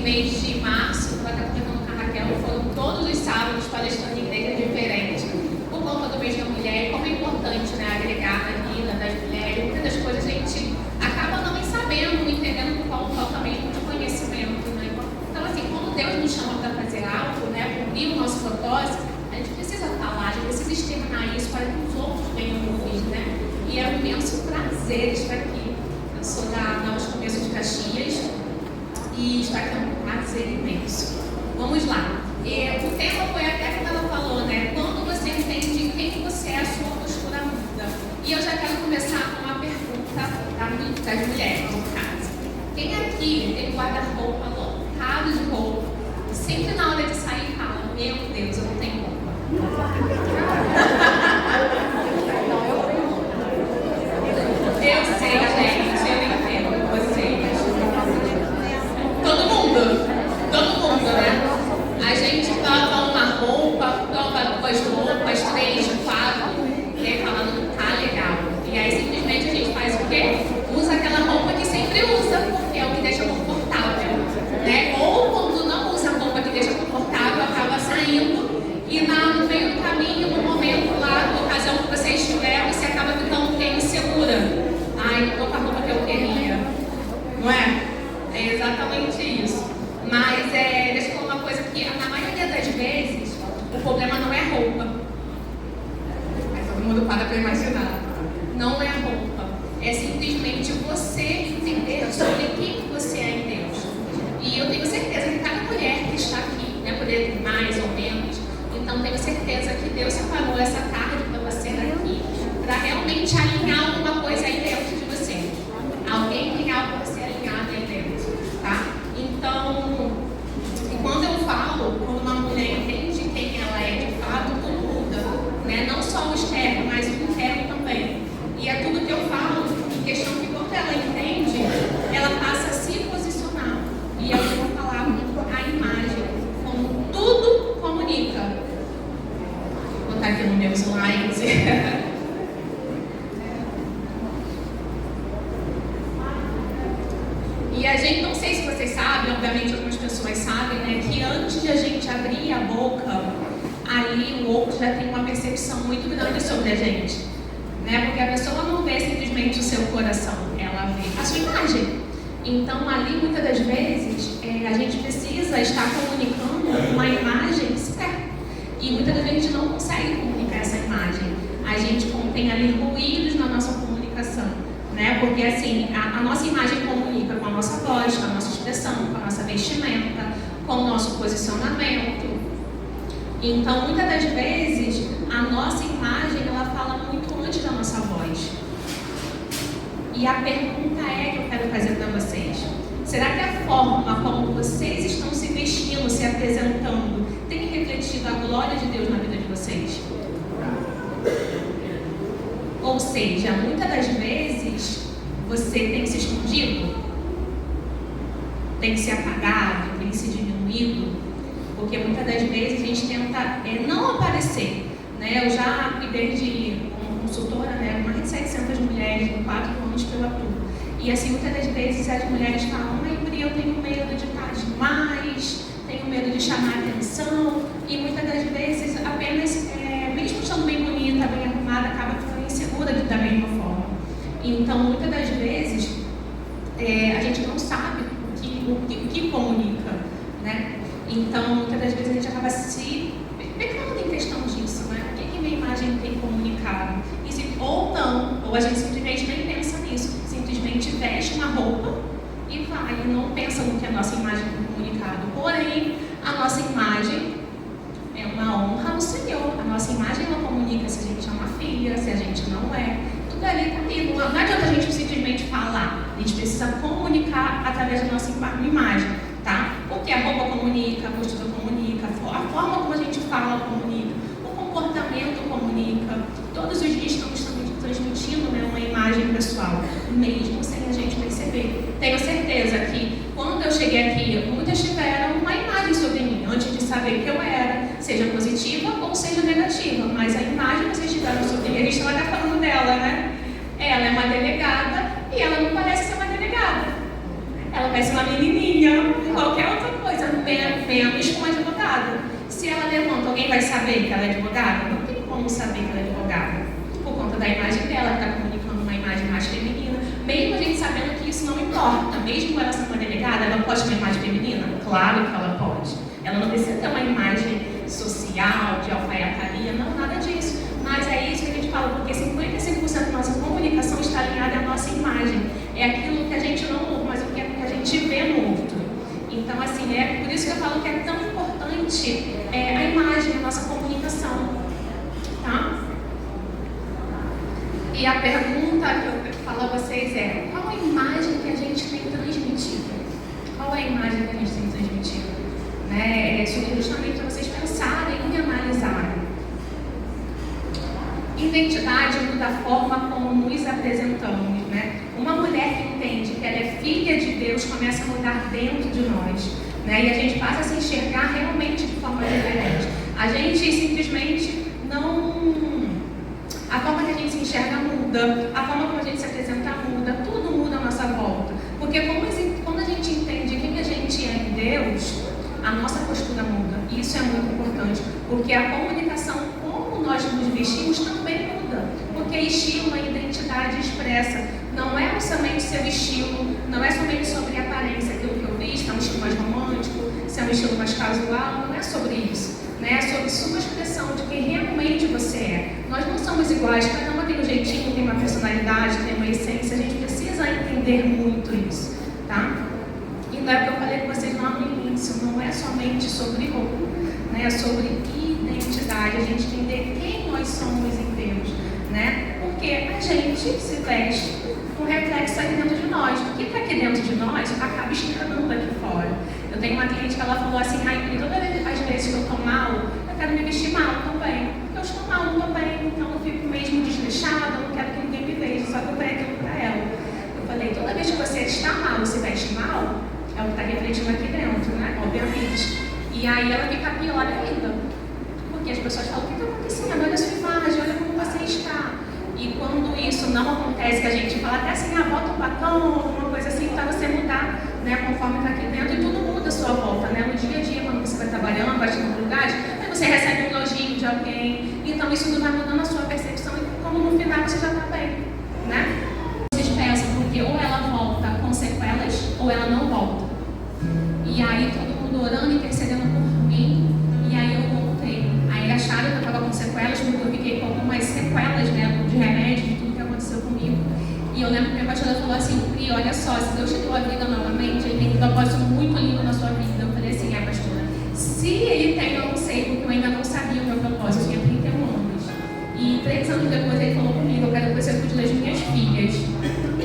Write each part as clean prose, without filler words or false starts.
mês de março, eu estava comentando com a Raquel, foram todos os sábados palestrando em igrejas diferentes, por conta do mês da mulher, e como é importante, né, agregar na vida das mulheres. Muitas das coisas a gente acaba não sabendo, entendendo por qual falta mesmo de conhecimento, né? Então, assim, quando Deus nos chama para fazer algo, né, cumprir o nosso propósito, a gente precisa falar, a gente precisa externar isso para que os outros venham ouvir, né? E é um imenso prazer estar aqui. Eu sou da Novos Começos de Caxias e estar aqui é um prazer imenso. Vamos lá. O tema foi até como ela falou, né? Quando você entende quem você é, a sua postura muda. E eu já quero começar com uma pergunta das mulheres, no caso. Quem aqui tem guarda-roupa lotado de roupa? Sempre na hora de sair fala, meu Deus, eu não tenho roupa. Eu sei, gente, eu entendo vocês. Todo mundo, né? A gente prova uma roupa, prova duas roupas, 3, 4, né? Falando que tá legal. E aí simplesmente a gente faz o quê? Usa aquela roupa que sempre usa, porque é o que deixa confortável, né? Ou quando não usa a roupa que deixa confortável, acaba saindo e no meio do caminho, no momento lá, na ocasião que você estiver, você acaba ficando insegura. Ai, não tô com a roupa que eu queria. Não é? É exatamente isso. Mas deixa eu falar uma coisa que na maioria das vezes o problema não é a roupa. Aí todo mundo para imaginar. Não é a roupa. É simplesmente você entender sobre quem você é em Deus. E eu tenho certeza que cada mulher que está aqui, né, poder mais ou menos, então tenho certeza que Deus separou essa tarde para você aqui, para realmente alinhar alguma coisa aí dentro de você. Alguém tem algo para ser alinhado aí dentro, tá? Então, quando eu falo, quando uma mulher entende quem ela é de fato, tudo muda, né? Não só o externo, mas o interno também. E é tudo que eu falo, em questão que quando ela entende, ela passa a se posicionar. E eu vou falar a imagem, como tudo comunica. Vou botar aqui no meu slide. E a gente, não sei se vocês sabem, obviamente algumas pessoas sabem, né, que antes de a gente abrir a boca, ali o outro já tem uma percepção muito grande sobre a gente, né, porque a pessoa não vê simplesmente o seu coração, ela vê a sua imagem. Então ali muitas das vezes a gente precisa estar comunicando uma imagem certa. E muitas das vezes a gente não consegue comunicar essa imagem. A gente tem ali ruídos na nossa comunicação, né? Porque assim, a nossa imagem comunica com a nossa voz, com a nossa expressão, com a nossa vestimenta, com o nosso posicionamento. Então, muitas das vezes, a nossa imagem, ela fala muito antes da nossa voz. E a pergunta que eu quero fazer para vocês: será que a forma como vocês estão se vestindo, se apresentando, tem refletido a glória de Deus na vida de vocês? Ou seja, muitas das vezes você tem se escondido, tem se apagado, tem se diminuído, porque muitas das vezes a gente tenta não aparecer, né? Eu já cuidei como consultora, né, mais de 700 mulheres em 4 anos que eu atuo. E assim, muitas das vezes as mulheres falam: ai, Pri, eu tenho medo de estar demais, tenho medo de chamar atenção, e muitas das vezes apenas, mesmo estando bem bonita, bem arrumada, acaba ficando insegura da mesma forma. Então, muitas das vezes, a gente não sabe o que comunica, né? Então, muitas das vezes a gente acaba se pecando em questão disso, né? O que minha imagem tem comunicado? Ou não, ou a gente simplesmente nem pensa nisso, simplesmente veste uma roupa e vai, e não pensa no que a nossa imagem tem comunicado. Porém, a nossa imagem é uma honra ao Senhor. A nossa imagem ela comunica se a gente é uma filha, se a gente não é. Tudo ali está ali. Não adianta a gente simplesmente falar. A gente precisa comunicar através da nossa imagem, tá? Porque a roupa comunica, a postura comunica, a forma como a gente fala comunica, o comportamento comunica. Todos os dias estamos transmitindo, né, uma imagem pessoal, mesmo sem a gente perceber. Tenho certeza que quando eu cheguei aqui, muitas tiveram uma imagem sobre mim, antes de saber que eu era, seja positiva ou seja negativa, mas a imagem que vocês tiveram sobre mim, a gente estava até falando dela, né? Ela é uma delegada e ela não parece ser uma delegada. Ela parece uma menininha, qualquer outra menos com a advogada. Se ela levanta, alguém vai saber que ela é advogada? Não tem como saber que ela é advogada. Por conta da imagem dela, que está comunicando uma imagem mais feminina. Mesmo a gente sabendo que isso não importa. Mesmo ela sendo uma delegada, ela pode ter uma imagem feminina? Claro que ela pode. Ela não precisa ter uma imagem social, de alfaiataria, não, nada disso. Mas é isso que a gente fala, porque 55% da nossa comunicação está alinhada à nossa imagem. É aquilo que a gente não ouve, mas o que a gente vê no outro. Então, assim, é por isso que eu falo que é tão importante a imagem, a nossa comunicação. Tá? E a pergunta que eu falo a vocês é: qual a imagem que a gente tem transmitido? Qual é a imagem que a gente tem transmitido? Né? Justamente para vocês pensarem e analisarem. Identidade muda a forma como nos apresentamos, né? Uma mulher que entende que ela é filha de Deus começa a mudar dentro de nós, né? E a gente passa a se enxergar realmente de forma diferente. A gente simplesmente não... A forma que a gente se enxerga muda, a forma como a gente se apresenta muda, tudo muda à nossa volta. Porque quando a gente entende quem a gente é em Deus, a nossa postura muda. E isso é muito importante, porque a comunicação, como nós nos vestimos, também muda. Porque estilo, a identidade expressa. Não é somente seu estilo, não é somente sobre a aparência, aquilo que eu visto, é um estilo mais romântico, se é um estilo mais casual, não é sobre isso. Né? É sobre sua expressão, de quem realmente você é. Nós não somos iguais, cada uma tem um jeitinho, tem uma personalidade, tem uma essência, a gente precisa entender muito isso. Tá? E não é o que eu falei com vocês lá no início, não é somente sobre roupa, né? É sobre identidade, a gente entender quem nós somos em Deus, né? Porque a gente se veste com reflexo aqui dentro de nós. O que está aqui dentro de nós acaba externando aqui fora. Eu tenho uma cliente que ela falou assim: Raíssa, todas as vezes que eu estou mal, eu quero me vestir mal também. Porque eu estou mal também, então eu fico mesmo desleixada, eu não quero que ninguém me veja, só que eu falei aquilo para ela. Eu falei: toda vez que você está mal, você veste mal, é o que está refletindo aqui dentro, né? Obviamente. E aí ela fica pior ainda. Porque as pessoas falam: o que está acontecendo? Olha a sua imagem, olha como você está. E quando isso não acontece, que a gente fala até assim: bota um batom, alguma coisa assim, para você mudar, né? Conforme está aqui dentro, e tudo muda a sua volta, né? No dia a dia, quando você vai trabalhando, vai chegando lugares, aí você recebe um elogio de alguém. Então isso não vai mudando a sua percepção, e como no final você já está bem, né? Vocês pensam, porque ou ela volta com sequelas, ou ela não volta. E aí todo mundo orando, intercedendo por mim, e aí eu voltei. Aí acharam que eu estava com sequelas, porque eu fiquei com algumas sequelas, né, de remédio, de tudo que aconteceu comigo. E eu lembro que a pastora falou assim: Pri, olha só, se Deus te deu a vida novamente, Ele tem um propósito muito lindo na sua vida. Eu falei assim: pastora, se Ele tem, eu não sei, porque eu ainda não sabia o meu propósito. Eu tinha 31 anos. E 3 anos depois Ele falou comigo: eu quero que você cuide das minhas filhas.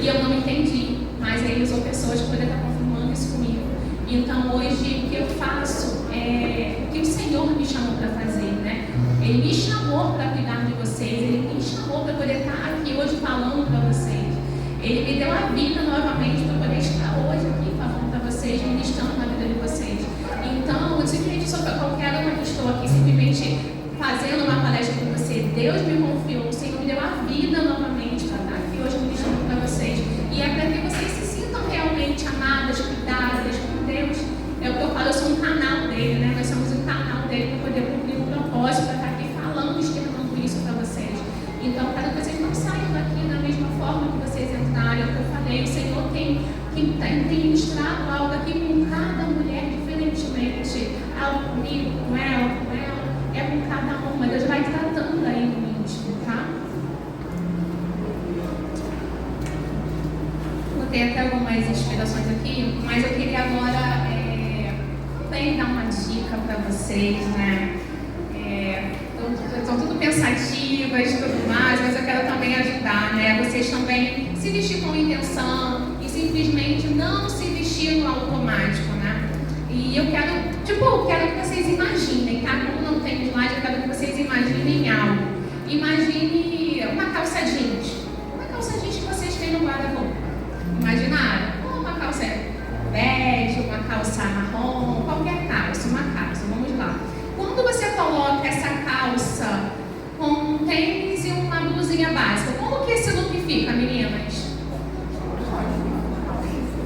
E eu não entendi, mas Ele usou pessoas que poderiam estar confirmando isso comigo. Então hoje o que eu faço é o que o Senhor me chamou para fazer, né? Ele me chamou para cuidar de vocês, Ele me chamou para poder estar aqui hoje falando para vocês. Ele me deu a vida novamente para poder estar hoje aqui falando para vocês, ministrando na vida de vocês. Então, eu simplesmente sou para qualquer uma que estou aqui, simplesmente fazendo uma palestra com você. Deus me confiou, o Senhor me deu a vida novamente para estar aqui hoje ministrando para vocês. E é para que vocês se sintam realmente amadas, cuidadas por Deus. É o que eu falo, eu sou um canal dele, né? Nós somos um canal dele para poder cumprir um propósito, para estar aqui falando, externando isso para vocês. Então, para que vocês não saiam daqui da mesma forma que vocês entraram, é o que eu falei, o Senhor tem ministrado algo aqui com cada mulher diferentemente. Algo comigo, com ela, é com cada uma. Deus vai tratando aí no íntimo, tá? Vou ter até algumas inspirações aqui, mas eu queria agora também dar uma dica para vocês, né? Estão tudo pensativas e tudo mais, mas eu quero também ajudar, né? Vocês também se vestir com intenção e simplesmente não se vestir no automático, né? E eu quero que vocês imaginem, tá? Como não tem slide, eu quero que vocês imaginem algo. Imagine uma calça jeans. Uma calça jeans que vocês têm no guarda-roupa. Imaginaram? Uma calça bege, uma calça marrom, qualquer calça, uma calça. Vamos lá. Quando você coloca essa calça com um tênis e uma blusinha básica, como que esse look fica, meninas?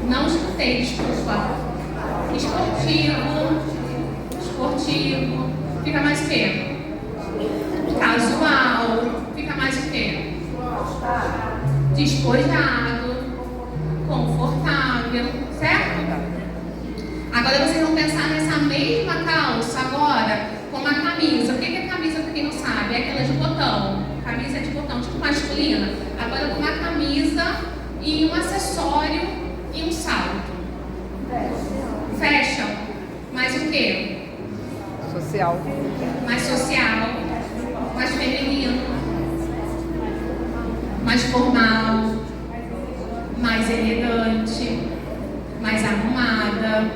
Não escutei, desculpa. Esportivo. esportivo, fica mais o quê? Casual, fica mais o quê? Despojado, confortável, certo? Agora vocês vão pensar nessa mesma calça agora com uma camisa. O que é camisa, para quem não sabe? É aquela de botão. Camisa de botão, tipo masculina. Agora com uma camisa e um acessório e um salto. Fashion. Mais o quê? Social. Mais social, mais feminino, mais formal, mais elegante, mais arrumada.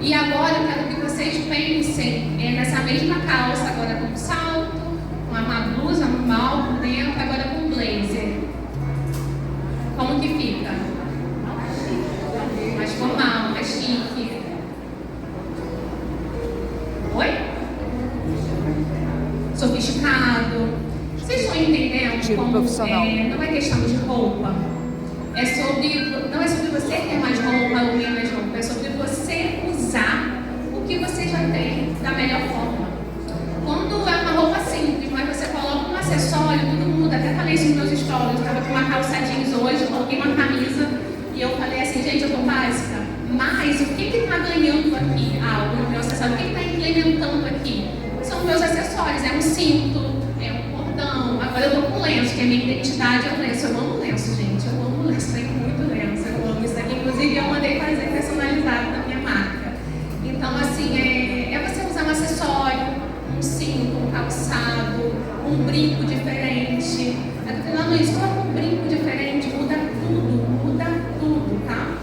E agora eu quero que vocês pensem nessa mesma calça, agora com salto, com uma blusa normal por dentro, agora com blazer. Como que fica? Mais formal, mais chique. Oi? Sofisticado. Vocês estão entendendo Tipo como profissional. Não é questão de roupa. Não é sobre você ter mais roupa ou menos roupa. É sobre você usar o que você já tem da melhor forma. Quando é uma roupa simples, mas você coloca um acessório, tudo muda. Até falei isso nos meus stories. Eu estava com uma calça jeans hoje, coloquei uma camisa e eu falei assim, gente, eu tô básica. Mas o que está ganhando aqui? O meu acessório. O que está implementando aqui? São meus acessórios. É um cinto, é um cordão. Agora eu tô com lenço, que a minha identidade é o lenço. Eu amo lenço, gente. Eu amo lenço. Tenho muito lenço. Eu amo isso aqui. Inclusive, eu mandei fazer personalizado na minha marca. Então, assim, é você usar um acessório, um cinto, um calçado, um brinco diferente. Eu tô falando isso, coloca um brinco diferente, muda tudo, tá?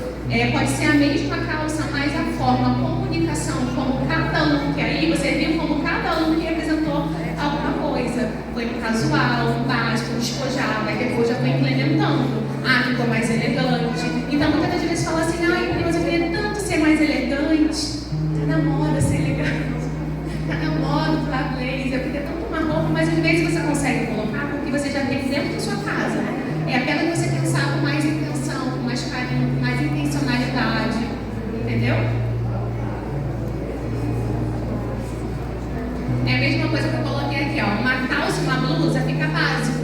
Pode ser a mesma calça, mas a forma, a comunicação, como cada look aí, você viu como cada look representou alguma coisa. Foi um casual, um básico, um despojado, aí depois já foi implementando. Ficou mais elegante. Então muitas das vezes fala assim, mas eu queria tanto ser mais elegante. Tá na moda ser elegante. Tá na moda usar blazer. Eu queria tanto uma roupa, mas às vezes você consegue colocar porque você já tem dentro da sua casa. É aquela que você pensar com mais intenção, com mais carinho, com mais intencionalidade. Entendeu? É a mesma coisa que eu coloquei aqui, ó. Uma calça e uma blusa fica básico.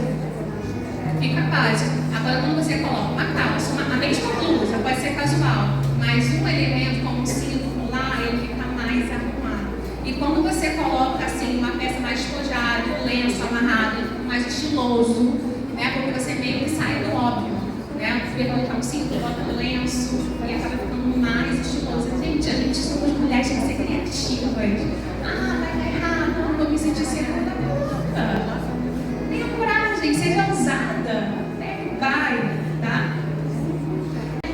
Fica básico. Agora quando você coloca uma calça, a mesma blusa, pode ser casual, mas um elemento como um cinto lá, ele fica mais arrumado. E quando você coloca assim uma peça mais despojada, um lenço amarrado, ele fica mais estiloso, né? Porque você meio que sai do óbvio, né? Você colocar um cinto, coloca um lenço e acaba ficando mais estiloso. Gente, a gente somos mulheres que ser criativas. Vai dar errado, não vou me sentir segura. Tenha coragem, seja ousada. Vai, tá?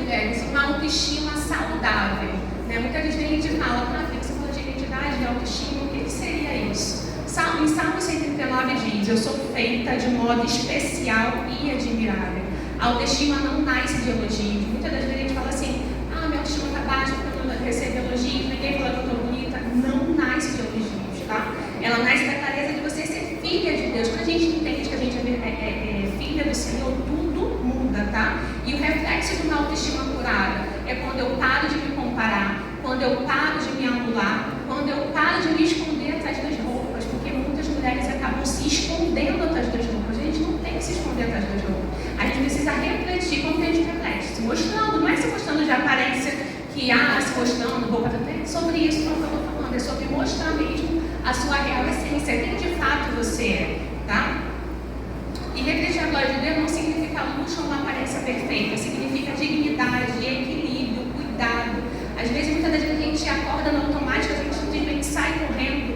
Mulheres, uma autoestima saudável. Né? Muitas vezes a gente fala, você falou de identidade, de autoestima, o que seria isso? Em Salmo 139 diz, eu sou feita de modo especial e admirável. A autoestima não nasce de elogios. Muitas das vezes a gente fala assim, minha autoestima está baixa porque eu não recebo elogios, ninguém fala que eu estou bonita. Não nasce de elogios, tá? Ela nasce da clareza de você ser filha de Deus. Quando a gente entende que a gente é filha do Senhor, tudo muda, tá? E o reflexo de uma autoestima curada é quando eu paro de me comparar, quando eu paro de me anular, quando eu paro de me esconder atrás das roupas, porque muitas mulheres acabam se escondendo atrás das roupas. A gente não tem que se esconder atrás das roupas. A gente precisa refletir, como que a gente reflete? Se mostrando, não é se mostrando de aparência, que se mostrando, roupa também. É sobre isso que eu estou falando, é sobre mostrar mesmo a sua real essência, quem de fato você é, tá? E refletir a glória de Deus não significa luxo ou uma aparência perfeita, significa dignidade, equilíbrio, cuidado. Às vezes, muitas das vezes a gente acorda no automático, a gente simplesmente sai correndo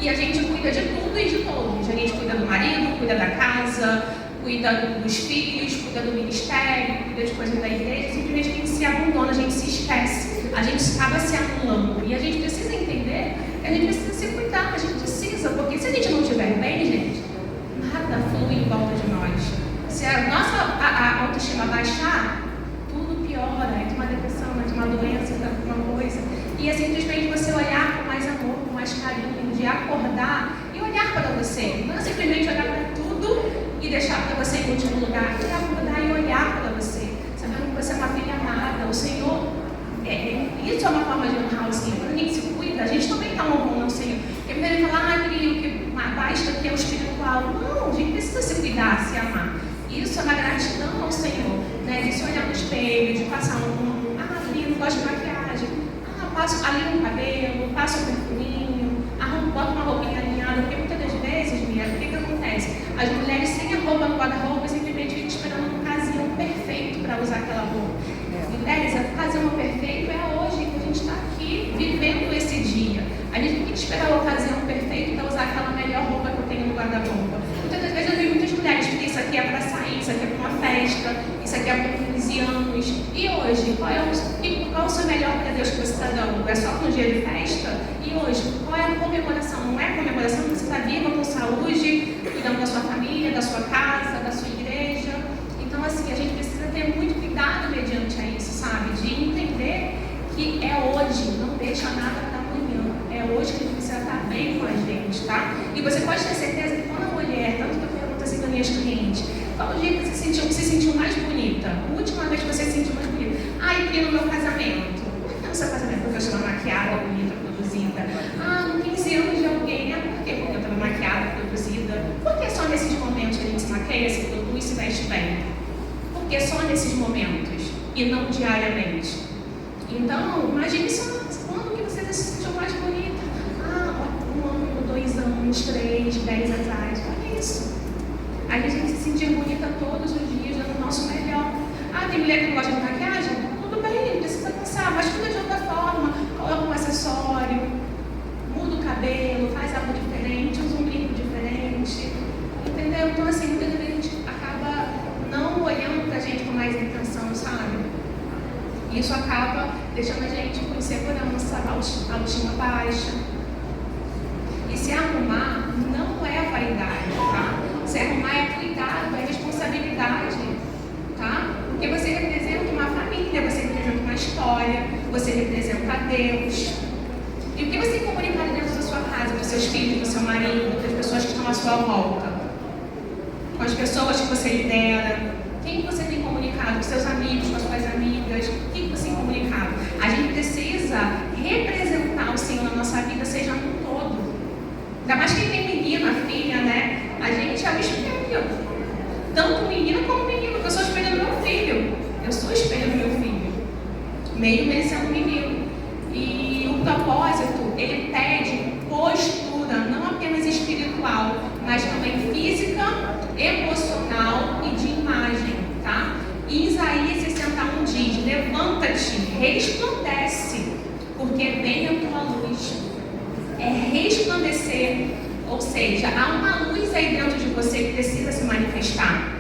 e a gente cuida de tudo e de todos. A gente cuida do marido, cuida da casa, cuida dos filhos, cuida do ministério, cuida de coisas da igreja. Simplesmente a gente se abandona, a gente se esquece, a gente acaba se anulando. E a gente precisa entender que a gente precisa se cuidar, a gente precisa, porque se a gente não estiver bem, gente, nada flui em volta de nós. Se a nossa autoestima baixar, tudo piora, entra uma depressão, entra uma doença, entra alguma coisa. E é simplesmente você olhar com mais amor, com mais carinho, de acordar e olhar para você. Não é simplesmente olhar para tudo e deixar para você em último lugar. É acordar e olhar para você, sabendo que você é uma filha amada. O Senhor, isso é uma forma de honrar o Senhor. Quando a gente se cuida, a gente também está isso é uma gratidão ao Senhor, né? De se olhar no espelho, de passar ali, não gosto de maquiagem, passo ali um cabelo, passo um perfuminho, boto uma roupinha alinhada, porque muitas das vezes, Mia, o que acontece? As mulheres sem a roupa no guarda-roupa simplesmente ficam esperando um ocasião perfeito para usar aquela roupa. Mulheres, a ocasião perfeita é hoje que a gente está aqui vivendo esse dia. A gente não tem que esperar a ocasião perfeita para usar aquela melhor roupa que eu tenho no guarda-roupa. Muitas das vezes eu vi muitas mulheres que isso aqui é para sair, isso aqui é para uma festa, isso aqui é para 15 anos. E hoje, qual é o seu melhor para Deus que você está dando? É só para um dia de festa? E hoje, qual é a comemoração? Não é comemoração, você está viva com saúde, cuidando da sua família, da sua casa, da sua igreja. Então, assim, a gente precisa ter muito cuidado mediante a isso, sabe? De entender que é hoje, não deixa nada para amanhã. É hoje que a gente precisa estar bem com a gente, tá? E você pode ter certeza que quando a mulher, tanto que eu pergunto assim para minhas clientes, qual o dia que você se sentiu mais bonita? A última vez que você se sentiu mais bonita? Eu queria no meu casamento. Por que no seu casamento? Porque eu estava maquiada, bonita, produzida. No 15 anos de alguém. Por quê? Porque eu estava maquiada, produzida. Por que só nesses momentos que a gente se maquia, se produz, se veste bem? Por que só nesses momentos? E não diariamente? Então, imagine só quando que você se sentiu mais bonita. 1 ano, 2 anos, 3, 10 atrás. Olha isso. A gente tem que se sentir bonita todos os dias, dando o nosso melhor. Tem mulher que não gosta de maquiagem? Tudo bem, não precisa cansar, mas cuida de outra forma. Coloca um acessório, muda o cabelo, faz algo diferente, usa um brinco diferente. Entendeu? Então, assim, muitas vezes a gente acaba não olhando pra gente com mais intenção, sabe? Isso acaba deixando a gente com insegurança, autoestima baixa. E se arrumar não é vaidade, tá? Se arrumar é cuidado, é responsabilidade, tá? Porque você representa uma família, você representa uma história, você representa Deus. E o que você comunica dentro da sua casa, para os seus filhos, para o seu marido, para as pessoas que estão à sua volta? Com as pessoas que você lidera? Quem você tem comunicado? Com seus amigos, com as suas amigas? O que você tem comunicado? A gente precisa representar o Senhor na nossa vida, seja no todo. Ainda mais quem tem menina, filha, né? A gente é o espelho. Tanto menina como menino, porque eu sou espelho do meu filho. Eu sou espelho do meu filho. Meio sendo menino. E o propósito, ele pede postura, não apenas espiritual, mas também física, emocional e de imagem, tá? E Isaías 61 diz: levanta-te, resplandece, porque vem a tua luz. É resplandecer, ou seja, há uma luz aí dentro de você que precisa se manifestar.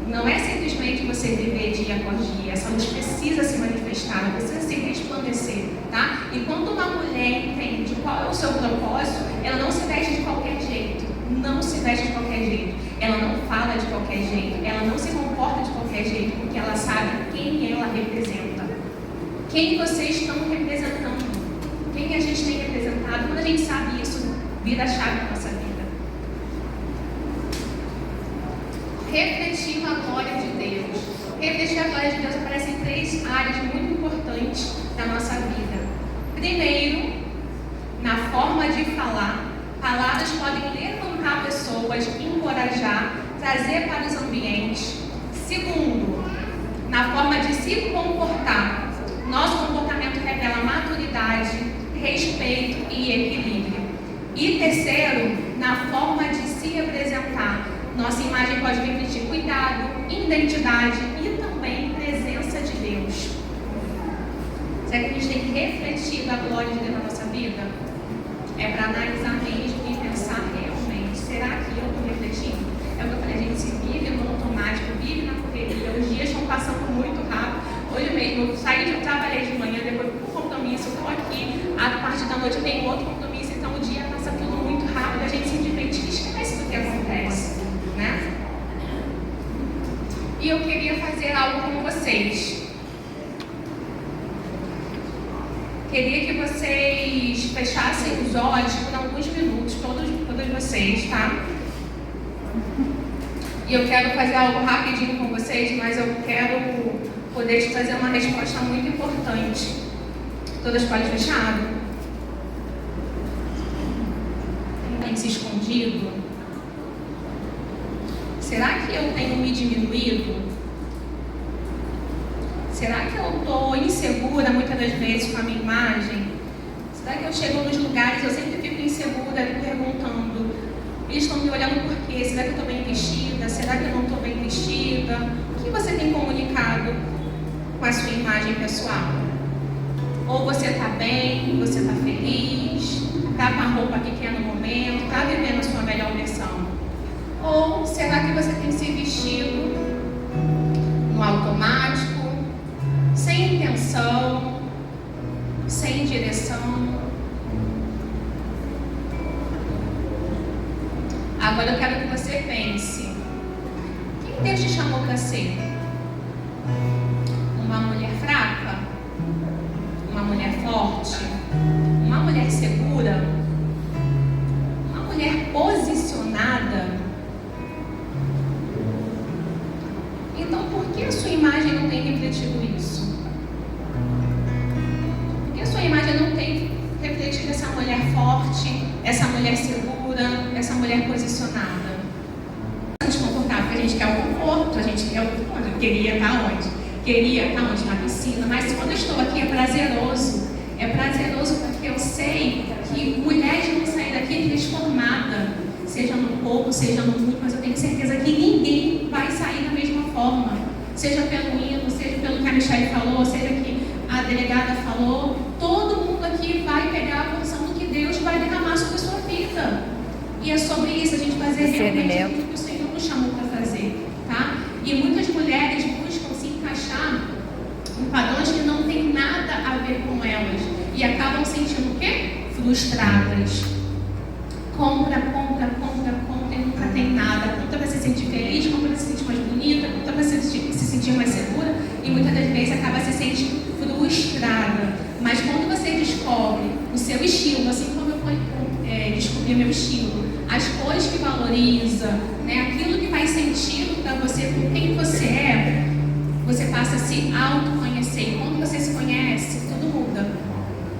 Não é simplesmente você viver dia após dia, essa luz precisa se manifestar, ela precisa se resplandecer, tá? E quando uma mulher entende qual é o seu propósito, ela não se veste de qualquer jeito, não se veste de qualquer jeito, ela não fala de qualquer jeito, ela não se comporta de qualquer jeito, porque ela sabe quem ela representa, quem vocês estão representando, quem a gente tem representado. Quando a gente sabe isso, vira a chave da nossa vida. Refletir a glória de Deus. Refletir a glória de Deus aparece em 3 áreas muito importantes da nossa vida. Primeiro, na forma de falar. Palavras podem levantar pessoas, encorajar, trazer para os ambientes. Segundo, na forma de se comportar. Nosso comportamento revela maturidade, respeito e equilíbrio. E terceiro, na forma de se apresentar. Nossa imagem pode refletir cuidado, identidade e também presença de Deus. Será que a gente tem que refletir a glória de Deus na nossa vida? É para analisar mesmo e pensar realmente, será que eu estou refletindo? É o que eu falei, a gente se vive no automático, vive na correria, os dias estão passando muito rápido. Hoje mesmo, eu saí de trabalhei de manhã, depois por compromisso, eu estou aqui, a parte da noite eu tenho outro compromisso, então o dia passa tudo muito rápido, a gente simplesmente esquece do que acontece, né? E eu queria fazer algo com vocês. Queria que vocês fechassem os olhos por alguns minutos, todos vocês, tá? E eu quero fazer algo rapidinho com vocês, mas eu quero poder te trazer uma resposta muito importante. Todas podem fechar? Tem se escondido? Será que eu tenho me diminuído? Será que eu estou insegura muitas das vezes com a minha imagem? Será que eu chego nos lugares, eu sempre fico insegura perguntando, eles estão me olhando por quê? Será que eu estou bem vestida? Será que eu não estou bem vestida? O que você tem comunicado com a sua imagem pessoal? Ou você está bem, você está feliz, está com a roupa que quer no momento, está vivendo a sua melhor versão? Ou será que você tem se vestido no automático, sem intenção, sem direção? Agora eu quero que você pense, quem Deus te chamou para ser? Uma mulher fraca? Uma mulher forte? Uma mulher segura? Uma mulher posicionada? Então, por que a sua imagem não tem refletido isso? Por que a sua imagem não tem refletido essa mulher forte, essa mulher segura, essa mulher posicionada? Desconfortável, porque a gente quer o conforto, a gente quer o conforto. Eu queria estar onde? Queria estar onde? Na piscina. Mas quando eu estou aqui é prazeroso. É prazeroso porque eu sei que mulheres vão sair daqui transformada, seja no pouco, seja no muito, mas eu tenho certeza que ninguém vai sair da mesma forma. Seja pelo hino, seja pelo que a Michelle falou, seja que a delegada falou, todo mundo aqui vai pegar a porção do que Deus vai derramar sobre a sua vida. E é sobre isso, a gente fazer realmente aquilo que o Senhor nos chamou para fazer, tá? E muitas mulheres buscam se encaixar em padrões que não tem nada a ver com elas e acabam sentindo o quê? Frustradas. Compra e nunca tem nada. Compra para se sentir feliz, compra para se sentir mais bonita, compra para se sentir mais segura e muitas das vezes acaba se sentindo frustrada. Mas quando você descobre o seu estilo, assim como eu descobri o meu estilo, as cores que valoriza, né, aquilo que faz sentido para você, com quem você é, você passa a se autoconhecer. E quando você se conhece, tudo muda.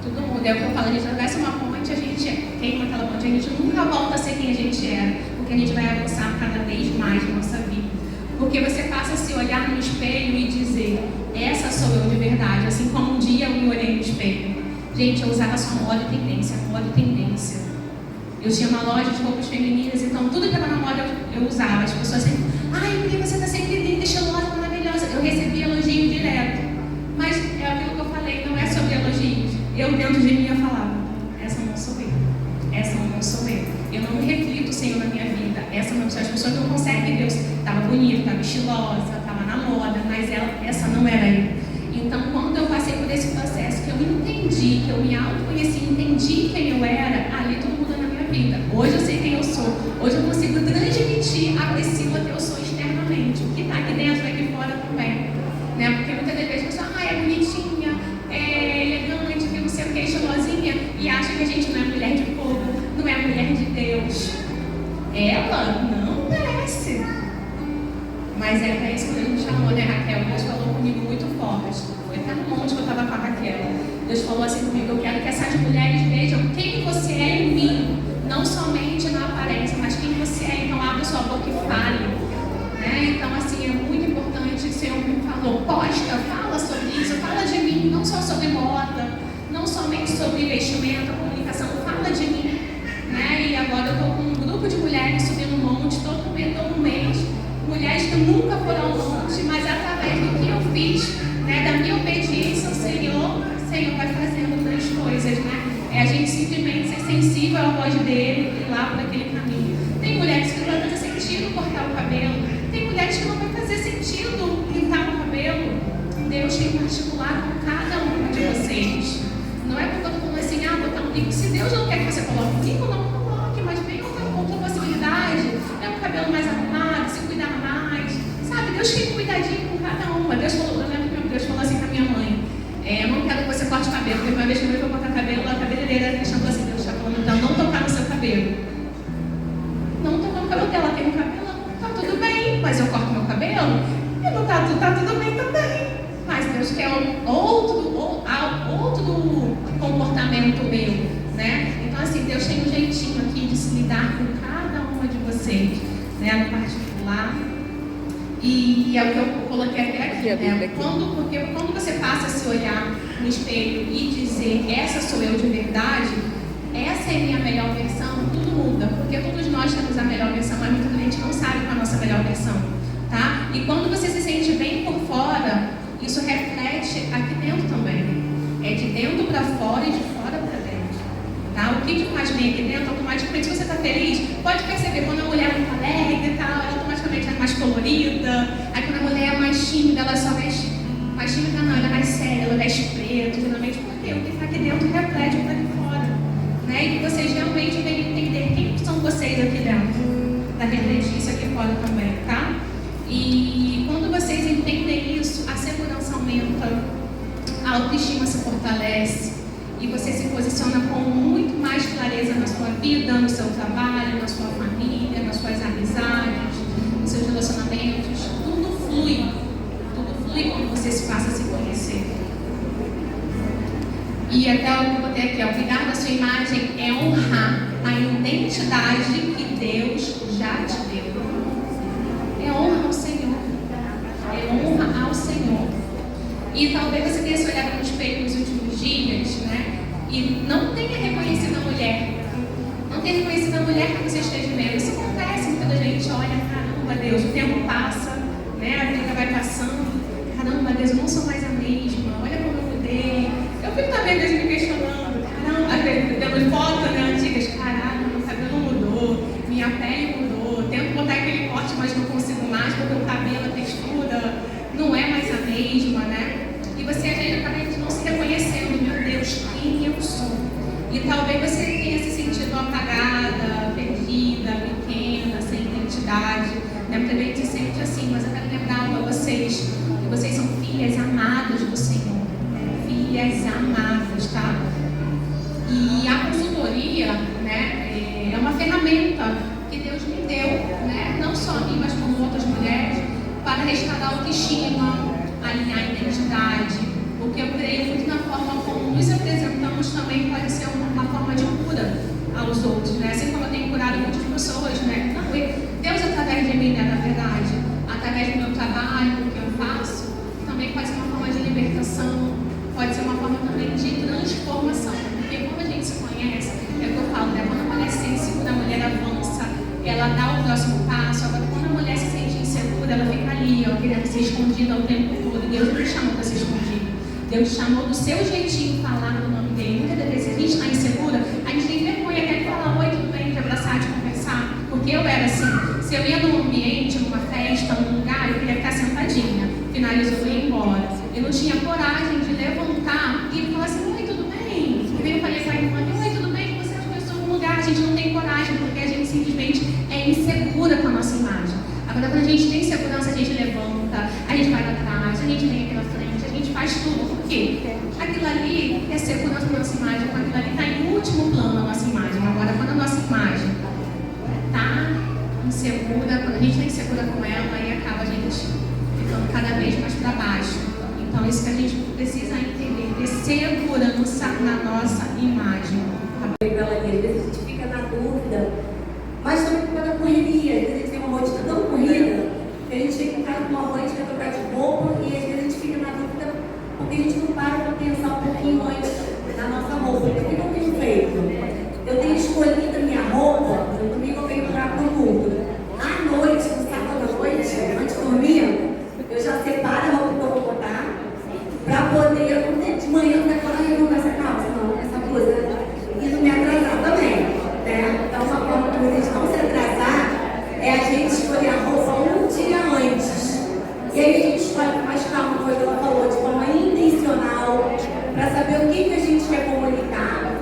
Tudo muda. É o que eu falo, a gente atravessa uma ponte, a gente queima aquela ponte, a gente nunca volta a ser quem a gente era, porque a gente vai avançar cada vez mais na nossa vida. Porque você passa a se olhar no espelho e dizer, essa sou eu de verdade, assim como um dia eu me olhei no espelho. Gente, eu usava só moda e tendência, moda e tendência. Eu tinha uma loja de roupas femininas, então tudo que estava na moda eu usava. As pessoas sempre, ai, porque você está sempre linda, estilosa, maravilhosa. Eu recebia elogio direto. Mas é aquilo que eu falei, não é sobre elogios. Eu dentro de mim eu falava, essa não sou eu. Essa não sou eu. Eu não reflito o Senhor na minha vida. Essa não sou. As pessoas não conseguem ver. Estava bonita, estava estilosa, estava na moda, mas essa não era eu. Então, quando eu passei por esse processo, que eu entendi, que eu me autoconheci, entendi quem eu era, ali tudo muda na minha vida. Hoje eu sei quem eu sou. Hoje eu consigo transmitir a Priscila que eu sou externamente. O que está aqui dentro, aqui fora também. Né? Porque muitas das vezes a pessoa, é bonitinha, é elegante, que não sei o que, estilosinha, e acha que a gente não é mulher de fogo, não é mulher de Deus. Ela não merece. Mas é para isso que Deus me chamou, né, Raquel? Deus falou comigo muito forte. Foi até no monte que eu estava com a Raquel. Deus falou assim comigo, eu quero que essas mulheres vejam quem você é em mim, não somente na aparência, mas quem você é. Então abre sua boca e fale. Né? Então, assim, é muito importante, o Senhor me falou, posta, fala sobre isso, fala de mim, não só sobre moda, não somente sobre vestimenta, comunicação, fala de mim. Né? E agora eu estou com um grupo de mulheres subindo um monte, todo mês, mulheres que nunca foram ao monte, mas através do que eu fiz, né, da minha obediência ao Senhor, o Senhor vai fazendo outras coisas, né? É a gente simplesmente ser sensível à voz dele e ir lá por aquele caminho. Tem mulheres que não vai fazer sentido cortar o cabelo, tem mulheres que não vai fazer sentido pintar o cabelo. Deus tem particular com cada uma de vocês. Não é porque eu estou falando assim, botar um bico. Se Deus não quer que você coloque um bico, não coloque, mas vem outra possibilidade. É um cabelo mais arrumado, se cuidar mais. Sabe, Deus tem cuidadinho com cada uma. Deus falou, eu lembro que Deus falou assim com a minha mãe, eu não quero que você corte o cabelo. Porque uma vez que eu fui cortar cabelo, a cabeleireira chamou assim, Deus está falando, então não tocar no seu cabelo. Não tocar no cabelo dela, tem um cabelo, tá tudo bem, mas eu corto meu cabelo e não tá tudo bem também. Mas Deus quer outro comportamento meu, né? Então assim, Deus tem um jeitinho aqui de se lidar com cada uma de vocês, né? No particular. lá. E é o que eu coloquei até aqui, né? Porque quando você passa a se olhar no espelho e dizer, essa sou eu de verdade, essa é a minha melhor versão, tudo muda. Porque todos nós temos a melhor versão, mas muita gente não sabe qual é a nossa melhor versão, tá? E quando você se sente bem por fora, isso reflete aqui dentro também. É de dentro para fora e de fora para dentro, tá? O que te faz bem aqui dentro, automaticamente, se você está feliz, pode perceber quando a mulher é muito alegre e tal, ela automaticamente é mais colorida. Aí quando a mulher é mais tímida, ela só veste mais tímida, não, ela é mais séria, ela veste preto, geralmente, porque o que está aqui dentro reflete o que está aqui fora, né? E que vocês realmente venham entender quem são vocês aqui dentro, para refletir isso aqui fora também, tá? E quando vocês entendem isso, a segurança aumenta, a autoestima se fortalece e você se posiciona com muito mais clareza na sua vida, no seu trabalho, na sua família, nas suas amizades, nos seus relacionamentos. Tudo flui quando você se passa a se conhecer. E até o que eu botei aqui, cuidar da sua imagem é honrar a identidade que Deus já te deu. É honra ao Senhor. É honra ao Senhor. E talvez você tenha se olhado no espelho nos últimos dias, né? E não tenha reconhecido a mulher. Não tenha reconhecido a mulher que você esteja vendo. Isso acontece, muita gente olha, caramba, Deus, o tempo passa, né? A vida vai passando. Caramba, Deus, eu não sou mais a mesma. Olha como eu mudei. Eu fico também, Deus, me questionando. Caramba, temos fotos, né, antigas. Caraca, meu cabelo mudou, minha pele mudou. Tento botar aquele corte, mas não consigo mais, porque o cabelo, a textura não é mais a mesma, né? E você acaba não se reconhecendo, meu Deus, quem eu sou? E talvez você tenha se sentido apagada, perdida, pequena, sem identidade, né? Também se sente assim, mas eu quero lembrar para vocês que vocês são filhas amadas do Senhor, filhas amadas, tá? E a consultoria, né, é uma ferramenta que Deus me deu, né? Não só a mim, mas como outras mulheres, para restaurar a autoestima, alinhar a identidade, porque eu creio muito na forma como nos apresentamos também pode ser uma forma de cura aos outros, né? Assim como eu tenho curado muitas pessoas, né? Não, Deus através de mim, né? Na verdade, através do meu trabalho, do que eu faço, também pode ser uma forma de libertação, pode ser uma forma também de transformação, porque quando a gente se conhece, é o que eu falo, né? Quando a mulher se sente segura, a mulher avança, ela dá o próximo passo. Agora, quando a mulher se sente insegura, ela fica ali, ó, querendo ser escondida o tempo todo. Deus não te chamou para ser escondida. Deus te chamou do seu jeitinho de falar no nome dele. Muitas vezes, se a gente está insegura, a gente tem vergonha até de falar oi, tudo bem, de abraçar, de conversar. Porque eu era assim. Se eu ia num ambiente, numa festa, num lugar, eu queria ficar sentadinha. Finalizou, eu ia embora. Eu não tinha coragem de levantar e falar assim, oi, tudo bem? Eu falei para a irmã, oi, tudo bem? Você começou em algum lugar? A gente não tem coragem, porque a gente simplesmente é insegura com a nossa imagem. Agora, quando a gente tem segurança, a gente levanta, a gente vai atrás, a gente vem aqui na frente, a gente faz tudo. Por quê? Aquilo ali é segurança da nossa imagem, aquilo ali está em último plano a nossa imagem. Agora, quando a nossa imagem está insegura, quando a gente está insegura com ela, aí acaba a gente ficando cada vez mais para baixo. Então, isso que a gente precisa entender, ter segurança na nossa imagem. Às vezes a gente fica na dúvida, mas também por causa da correria. Às vezes a gente tem uma rotina tão corrida que a gente chega em casa com uma noite, quer trocar de roupa e às vezes a gente fica na dúvida porque a gente não para para pensar um pouquinho antes na nossa roupa. O que eu tenho feito? Eu tenho escolhido a minha roupa, domingo eu venho para o culto. À noite, no sábado à noite, antes de dormir, eu já separo a roupa que eu vou botar para poder, de manhã, eu não falar, eu não essa calça, não, essa blusa, e não me atrasar também, né? Então, uma forma de vocês não se atrasar é a gente escolher a roupa um dia antes. E aí a gente escolhe com mais calma, como ela falou, de forma intencional, para saber o que a gente quer comunicar.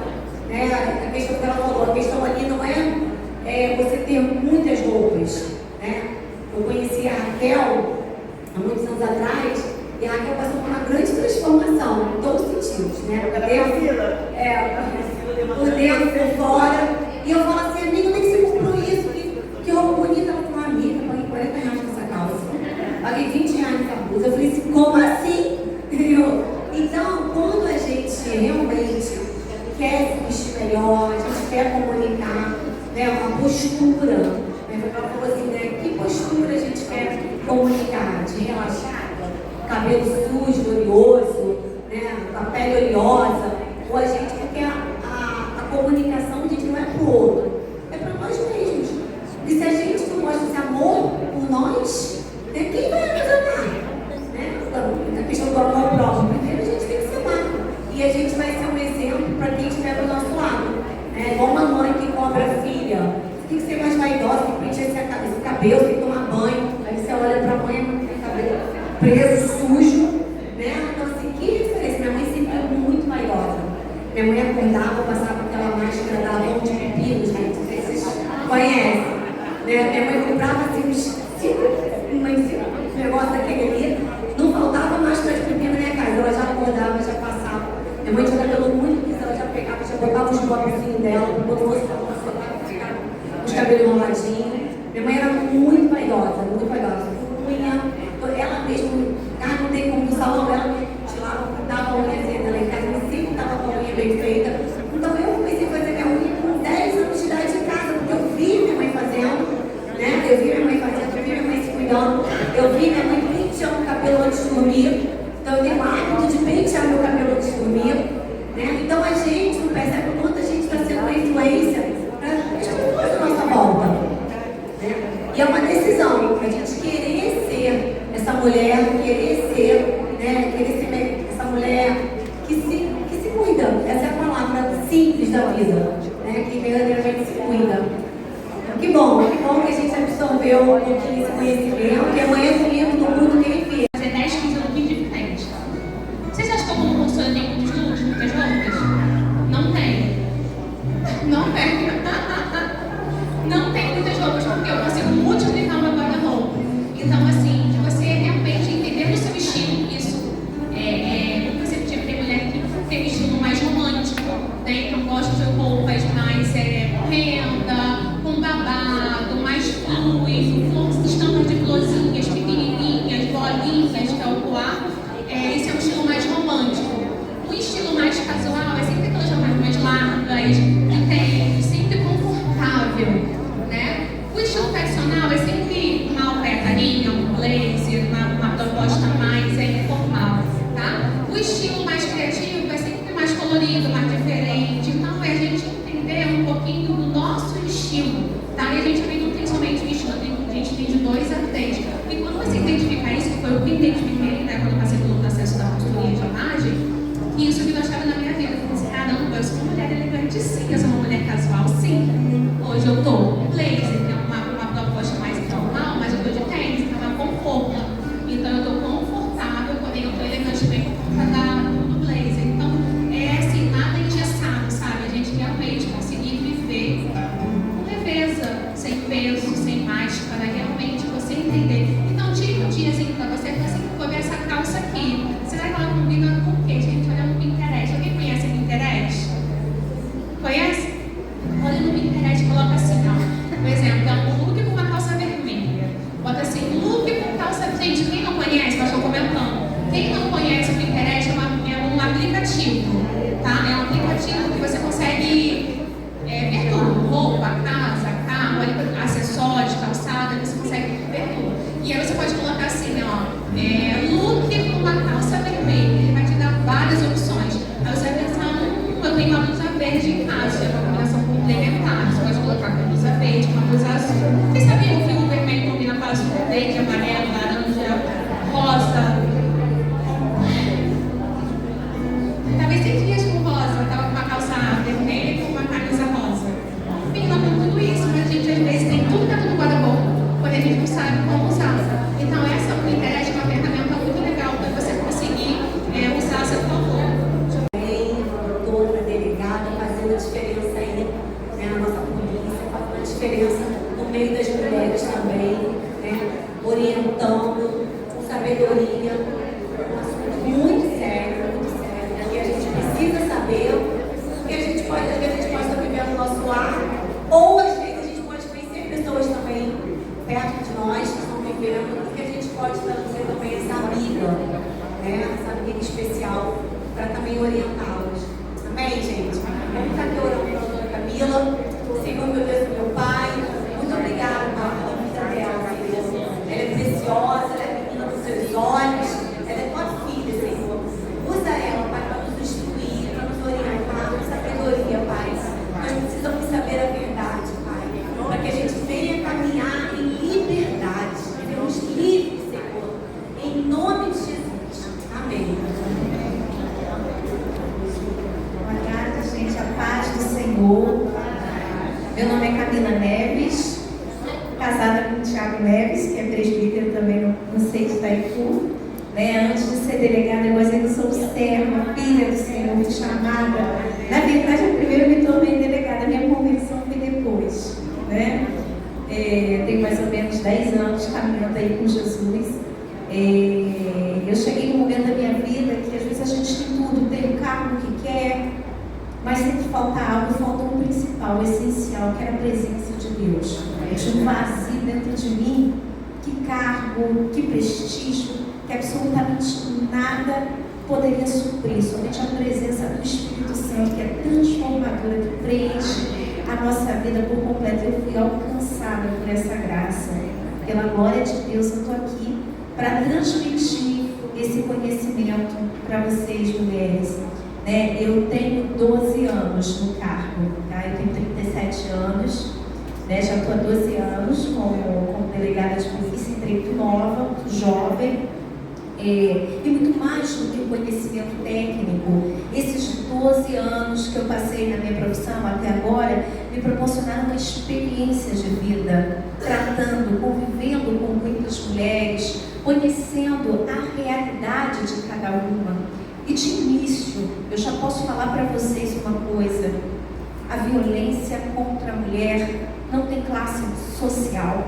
Né? A questão que ela falou, a questão ali não é você ter muitas roupas. Né? Eu conheci a Raquel há muitos anos atrás, e a Raquel passou por uma grande transformação, em todos os sentidos. Né? Por dentro, por fora. E eu falo assim, amiga, onde é que você comprou isso? Que roupa bonita. Ela falou, amiga, eu paguei 40 reais nessa calça. Paguei 20 reais nessa blusa. Eu falei assim, como assim? Então, quando a gente realmente quer se vestir melhor, a gente quer comunicar, né, uma postura, né, Ela falou assim, né? Que postura a gente quer comunicar? De relaxada, cabelo sujo, oleoso, né? A pele oleosa, ou a gente quer a comunicação, a gente não é para o outro, é para nós mesmos. E se a gente não mostra esse amor por nós, né, quem vai nos amar? Né? Então, a questão do amor próprio, primeiro a gente tem que se amar. E a gente vai ser um exemplo para quem estiver do nosso lado. É igual uma mãe que cobra a filha. Você tem que ser mais vaidosa, tem que pentear esse cabelo, tem que tomar banho. Aí você olha para a mãe, tem cabelo preso, sujo. Né? Então, assim, que diferença? Minha mãe sempre foi muito vaidosa. Minha mãe acordava, passava aquela máscara da Avon de pepino, gente. Vocês conhecem? Né? Minha mãe comprava assim uns negócio daquele ali. Não faltava máscara de pepino na minha casa. Ela já acordava, já passava. Minha mãe tinha cabelo muito liso, ela já pegava, já botava os golpezinhos dela, botou os cabelos enroladinhos. Minha mãe era muito vaidosa, muito vaidosa. Unha, ela mesma, não tem como no salão, ela tirava, dava a unhazinha dela em casa, mas sempre estava com a unha bem feita. Então eu comecei a fazer minha unha com 10 anos de idade em casa, porque eu vi minha mãe fazendo, né? Eu vi minha mãe fazendo, eu vi minha mãe se cuidando, eu vi minha mãe penteando o cabelo antes de dormir. Então eu tenho o hábito de pentear meu cabelo antes de dormir. Né? Então a gente não percebe o quanto a gente está sendo uma influência para as pessoas à nossa volta. Né? E é uma decisão, a gente querer ser essa mulher, querer ser, né? Querer ser essa mulher que se cuida. Essa é a palavra simples da vida, né? Que verdadeiramente se cuida. Que bom que a gente absorveu um pouquinho esse conhecimento, que amanhã comigo do mundo quem vê. Fazer 10, 15 looks diferentes. Vocês acham que como consultora tem muitos looks, muitas roupas? Não tem. Não tem. Não tem muitas roupas, porque eu consigo multiplicar meu guarda-roupa. Então, assim, de você realmente entender o seu estilo, isso como você podia ter mulher que tem um estilo mais romântico, né? Que gosta de roupas mais com renda, com babado, mais fluido, estampas de florzinhas pequenininhas, bolinhas, que é o coar. Esse é um estilo mais romântico. O estilo mais casual é sempre aquelas roupas mais largas, de tênis, sempre confortável, né? O estilo tradicional é sempre uma alfaiataria, um blazer, uma proposta mais informal, tá? O estilo mais criativo é sempre mais colorido, mais diferente. Então é a gente entender um pouquinho do nosso estilo, tá? E a gente também não tem somente um estilo, a gente tem de 2 a 3. E quando você identificar isso, que foi o que eu identifiquei, né, quando eu passei pelo processo da consultoria de imagem, que isso que eu achava na minha vida. Eu pensei, caramba, eu sou uma mulher elegante sim, eu sou uma mulher casual sim. Hoje eu tô blazer, que é uma proposta mais informal, mas eu tô de tênis, então é conforto. Então eu tô confortável, porém eu tô elegante bem por conta do blazer. Então é assim, nada engessado, sabe? A gente realmente conseguir viver com leveza, sem peso, sem máscara, realmente você entender. Então tira um diazinho pra você, assim, vou ver essa calça aqui. Será que ela combina com o quê? Gente, olha no Pinterest. Alguém conhece o Pinterest? Conhece? Olha no Pinterest e coloca assim, ó. Por exemplo, um look com uma calça vermelha. Bota assim, look com calça... Gente, quem não conhece, eu estou comentando. Quem não conhece o Pinterest é um aplicativo, tá? É um aplicativo que você consegue ver tudo. Roupa, casa, carro, acessórios, calçada, você consegue ver tudo. E aí você pode colocar assim, ó. Look com uma calça vermelha. Ele vai te dar várias opções. Aí você vai pensar, eu tenho uma blusa verde em casa, é uma combinação complementar. Você pode colocar uma blusa verde, uma blusa azul. Vocês sabiam que o vermelho combina com azul, verde, amarelo, laranja, rosa? Talvez tem dias com rosa, tava com uma calça vermelha e com uma camisa rosa. Combina com tudo isso, mas a gente às vezes tem tudo dentro do guarda-roupa, quando a gente não sabe como usar. Então essa Pinterest é uma ferramenta muito legal para você conseguir usar a seu favor. Doutora, delegada, fazendo a diferença aí, né, na nossa polícia, fazendo a diferença no meio das mulheres também, né, orientando com sabedoria, um assunto muito sério, né, que a gente precisa saber, que a gente pode, às vezes a gente pode estar vivendo no nosso lar, ou às vezes a gente pode conhecer pessoas também perto de nós que estão vivendo, que a gente pode trazer também essa amiga, né, essa amiga especial, para também orientá-los. Amém, gente? Vamos estar aqui orando pela doutora Camila. Senhor, meu Deus, meu Pai, muito obrigada, Pai. nome é Camila Neves, casada com o Thiago Neves, que é presbítero também no Seio de Itaipu. Antes de ser delegada, eu ainda sou serva, filha do Senhor, chamada. Na verdade, eu primeiro me tornei delegada, minha conversão foi depois. Tenho mais ou menos 10 anos caminhando aí com Jesus. Eu cheguei num momento da minha vida que às vezes a gente tem tudo, tem o carro que quer, mas sempre falta algo, falta o principal, o essencial, que era a presença de Deus. Eu tinha um vazio dentro de mim, que cargo, que prestígio, que absolutamente nada poderia suprir, somente a presença do Espírito Santo, que é transformadora, que preenche a nossa vida por completo. Eu fui alcançada por essa graça, pela glória de Deus. Eu estou aqui para transmitir esse conhecimento para vocês, mulheres. Eu tenho 12 anos no cargo, tá? Eu tenho 37 anos, já estou há 12 anos como delegada de polícia, entrei muito nova, jovem. E muito mais do que o conhecimento técnico, esses 12 anos que eu passei na minha profissão até agora me proporcionaram uma experiência de vida, tratando, convivendo com muitas mulheres, conhecendo a realidade de cada uma. E de início, eu já posso falar para vocês uma coisa: a violência contra a mulher não tem classe social.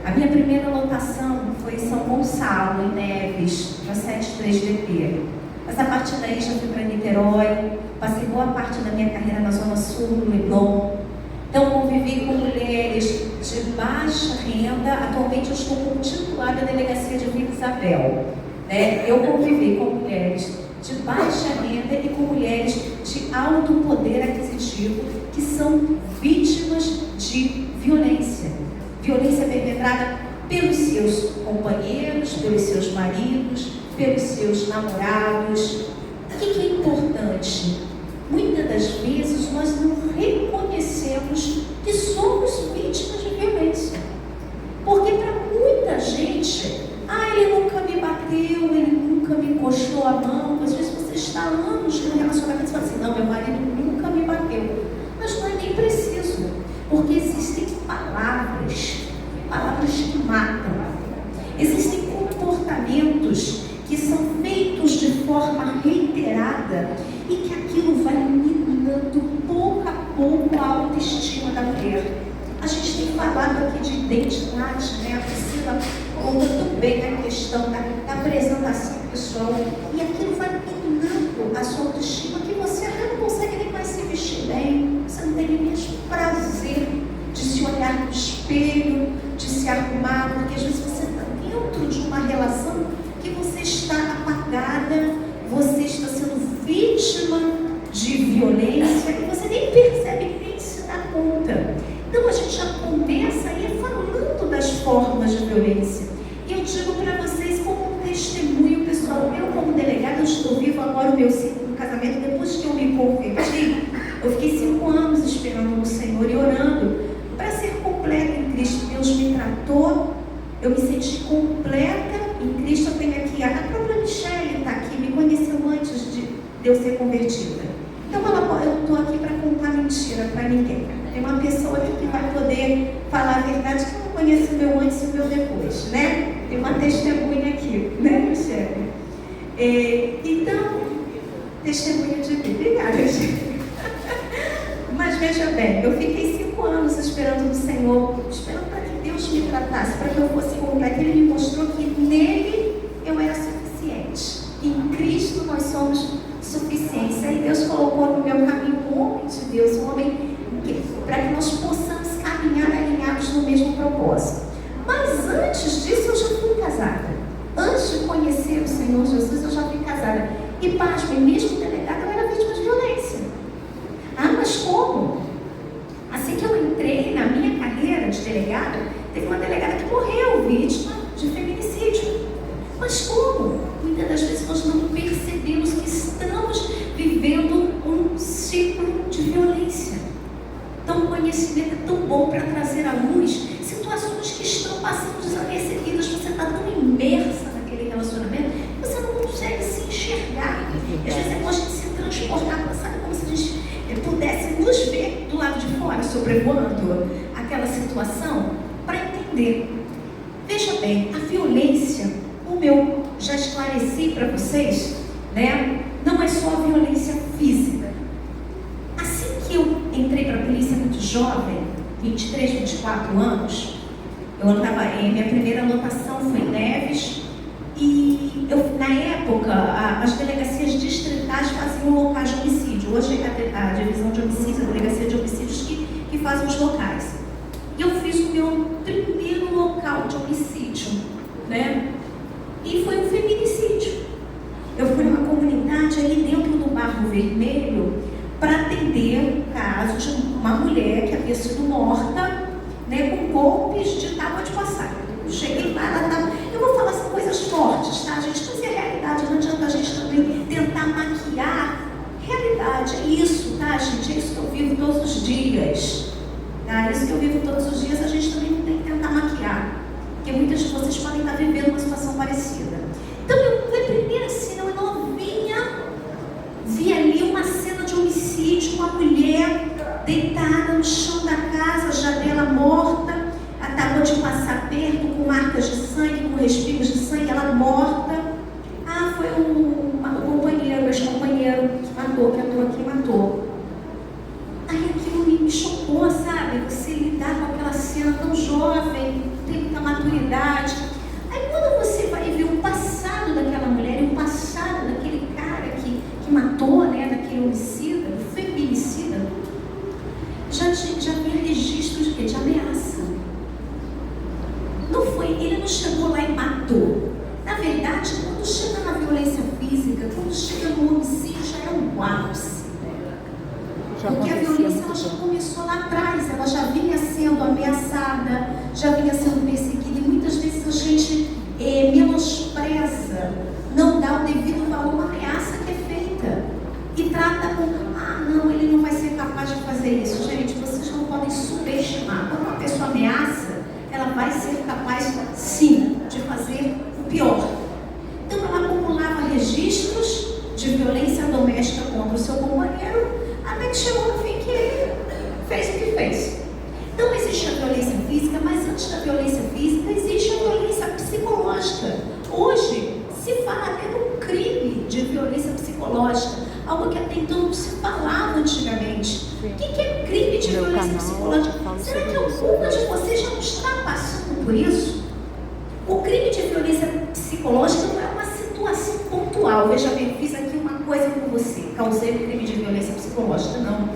A minha primeira lotação foi em São Gonçalo, em Neves, na 73DP. Mas a partir daí já fui para Niterói, passei boa parte da minha carreira na Zona Sul, no Leblon. Então convivi com mulheres de baixa renda. Atualmente eu estou como titular da Delegacia de Vila Isabel. Eu convivi com mulheres de baixa renda e com mulheres de alto poder aquisitivo que são vítimas de violência. Violência perpetrada pelos seus companheiros, pelos seus maridos, pelos seus namorados. O que é importante? Muitas das vezes nós não reconhecemos que somos vítimas de violência. Porque para muita gente, ele nunca me bateu, ele nunca me encostou a mão. Às vezes você está há anos no relacionamento e fala assim: não, meu marido nunca me bateu. Mas não é nem preciso, porque existem palavras que matam. Existem comportamentos que são feitos de forma reiterada e que aquilo vai minando pouco a pouco a autoestima da mulher. A gente tem falado aqui de identidade, A Priscila colocou muito bem a questão da apresentação pessoal, e aquilo vai minando a sua autoestima, que você até não consegue nem mais se vestir bem, você não tem nem mais prazer de se olhar no espelho, de se arrumar, porque às vezes você está dentro de uma relação que você está apagada, você está sendo vítima de violência e você nem percebe, nem se dá conta. Então a gente já começa aí falando das formas de violência. E eu digo para vocês como um testemunho pessoal. Eu como delegada, eu estou vivo agora o meu segundo casamento. Depois que eu me converti, eu fiquei 5 anos esperando no Senhor e orando para ser completa em Cristo. Deus me tratou, eu me senti completa em Cristo. Eu tenho aqui, a própria Michelle está aqui, me conheceu antes de eu ser convertida. Então eu estou aqui para contar mentira para ninguém. Tem uma pessoa aqui que vai poder falar a verdade, que eu não conheço o meu antes e o meu depois, Tem uma testemunha aqui, Michelle? Então, testemunha de mim. Obrigada, gente. Mas veja bem, eu fiquei 5 anos esperando no Senhor, esperando para que Deus me tratasse, para que eu fosse completa. Ele me mostrou que nele eu era suficiente. Em Cristo nós somos suficientes. Aí Deus colocou no meu caminho um homem de Deus, um homem para que nós possamos caminhar alinhados no mesmo propósito. Mas antes disso eu já fui casada. Antes de conhecer o Senhor Jesus, eu já fui casada. E pasme, mesmo delegada, eu era vítima de violência. Mas como? Assim que eu entrei na minha carreira de delegada, teve uma delegada que morreu vítima de feminicídio. Mas como? Muitas das vezes nós não percebemos que estamos vivendo um ciclo de violência. Então o conhecimento é tão bom para trazer à luz situações que estão passando desapercebidas. Você está tão imersa naquele relacionamento que você não consegue se enxergar. E às vezes é bom a gente se transportar, sabe, como se a gente pudesse nos ver do lado de fora. fora sobrevoando aquela situação para entender. Veja bem, a violência, como eu já esclareci para vocês, né, não é só a violência física. Assim que eu entrei para a polícia muito jovem, 23, 24 anos, eu andava minha primeira lotação foi em Neves, e na época as delegacias distritais faziam locais de homicídio. Hoje é a divisão de homicídios, a delegacia de homicídios que faz os locais. E eu fiz o meu primeiro local de homicídio, né? E foi um feminicídio. Eu fui numa comunidade ali dentro do Barro Vermelho para atender o caso de uma mulher que havia sido morta, né, com golpes de tábua de passagem. Eu cheguei lá, ela estava... Eu vou falar, são coisas fortes, tá, gente? Mas é a realidade, não adianta a gente também tentar maquiar. Realidade, é isso, tá, gente? É isso que eu vivo todos os dias. Tá? É isso que eu vivo todos os dias, a gente também não tem que tentar maquiar. Porque muitas de vocês podem estar vivendo uma situação parecida. Então, na primeira cena, eu novinha, vi ali uma cena de homicídio, uma mulher deitada no chão da casa, janela morta, a tábua de passar perto, com marcas de sangue, com respingos de sangue, ela morta. Ah, foi um companheiro, ex-companheiro que matou, que atua aqui matou. Aí aquilo me chocou, sabe? Você lidar com aquela cena tão jovem, tem muita maturidade. Aí quando você vai ver o passado daquela mulher, o passado daquele cara que matou, né, daquele homicida, do feminicida, já tinha registros de ameaça. Não foi, ele não chegou lá e matou. Na verdade, quando chega na violência física, quando chega no homicídio, já é um ápice. Porque a violência ela já começou lá atrás, ela já vinha sendo ameaçada, já vinha sendo perseguida, e muitas vezes a gente menospreza, não dá o devido valor à ameaça que é feita e trata como, não, ele não vai ser capaz de fazer isso. Gente, vocês não podem subestimar. Quando uma pessoa ameaça, ela vai ser capaz, sim, de fazer o pior. Então ela acumulava registros de violência doméstica contra o seu companheiro, até que chegou no fim que ele fez o que fez. Então existe a violência física, mas antes da violência física existe a violência psicológica. Hoje se fala até do crime de violência psicológica, algo que até então não se falava antigamente. O que é crime de violência psicológica? Será que alguma de vocês já não está passando por isso? O crime de violência psicológica não é uma situação pontual. Veja bem, fiz aqui uma coisa com você, causei um crime de violência psicológica. Não.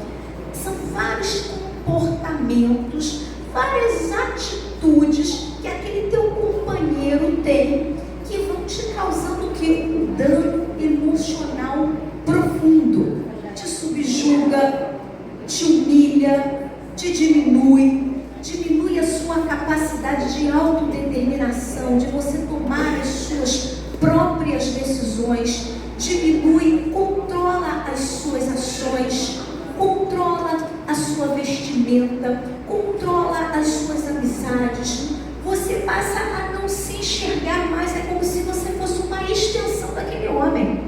São vários comportamentos, várias atitudes que aquele teu companheiro tem que vão te causando o quê? Um dano emocional profundo. Te subjuga, te humilha, te diminui a sua capacidade de autodeterminação, de você tomar as suas próprias decisões, diminui, controla as suas ações, controla a sua vestimenta, controla as suas amizades. Você passa a não se enxergar mais, é como se você fosse uma extensão daquele homem.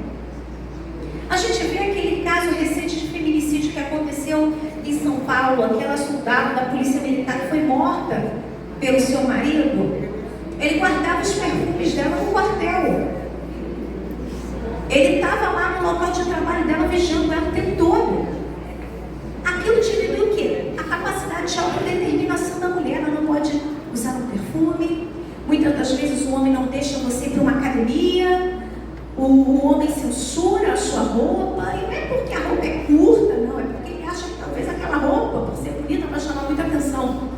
A gente vê aquele caso recente de feminicídio que aconteceu em São Paulo, aquela soldada da polícia militar que foi morta pelo seu marido. Ele guardava os perfumes dela no quartel. Ele estava lá no local de trabalho dela, vigiando ela o tempo todo. Aquilo diminui o quê? A capacidade de autodeterminação da mulher. Ela não pode usar um perfume. Muitas das vezes o homem não deixa você ir para uma academia. O homem censura a sua roupa. E não é porque a roupa é curta, não. É porque ele acha que talvez aquela roupa, por ser bonita, vai chamar muita atenção. Não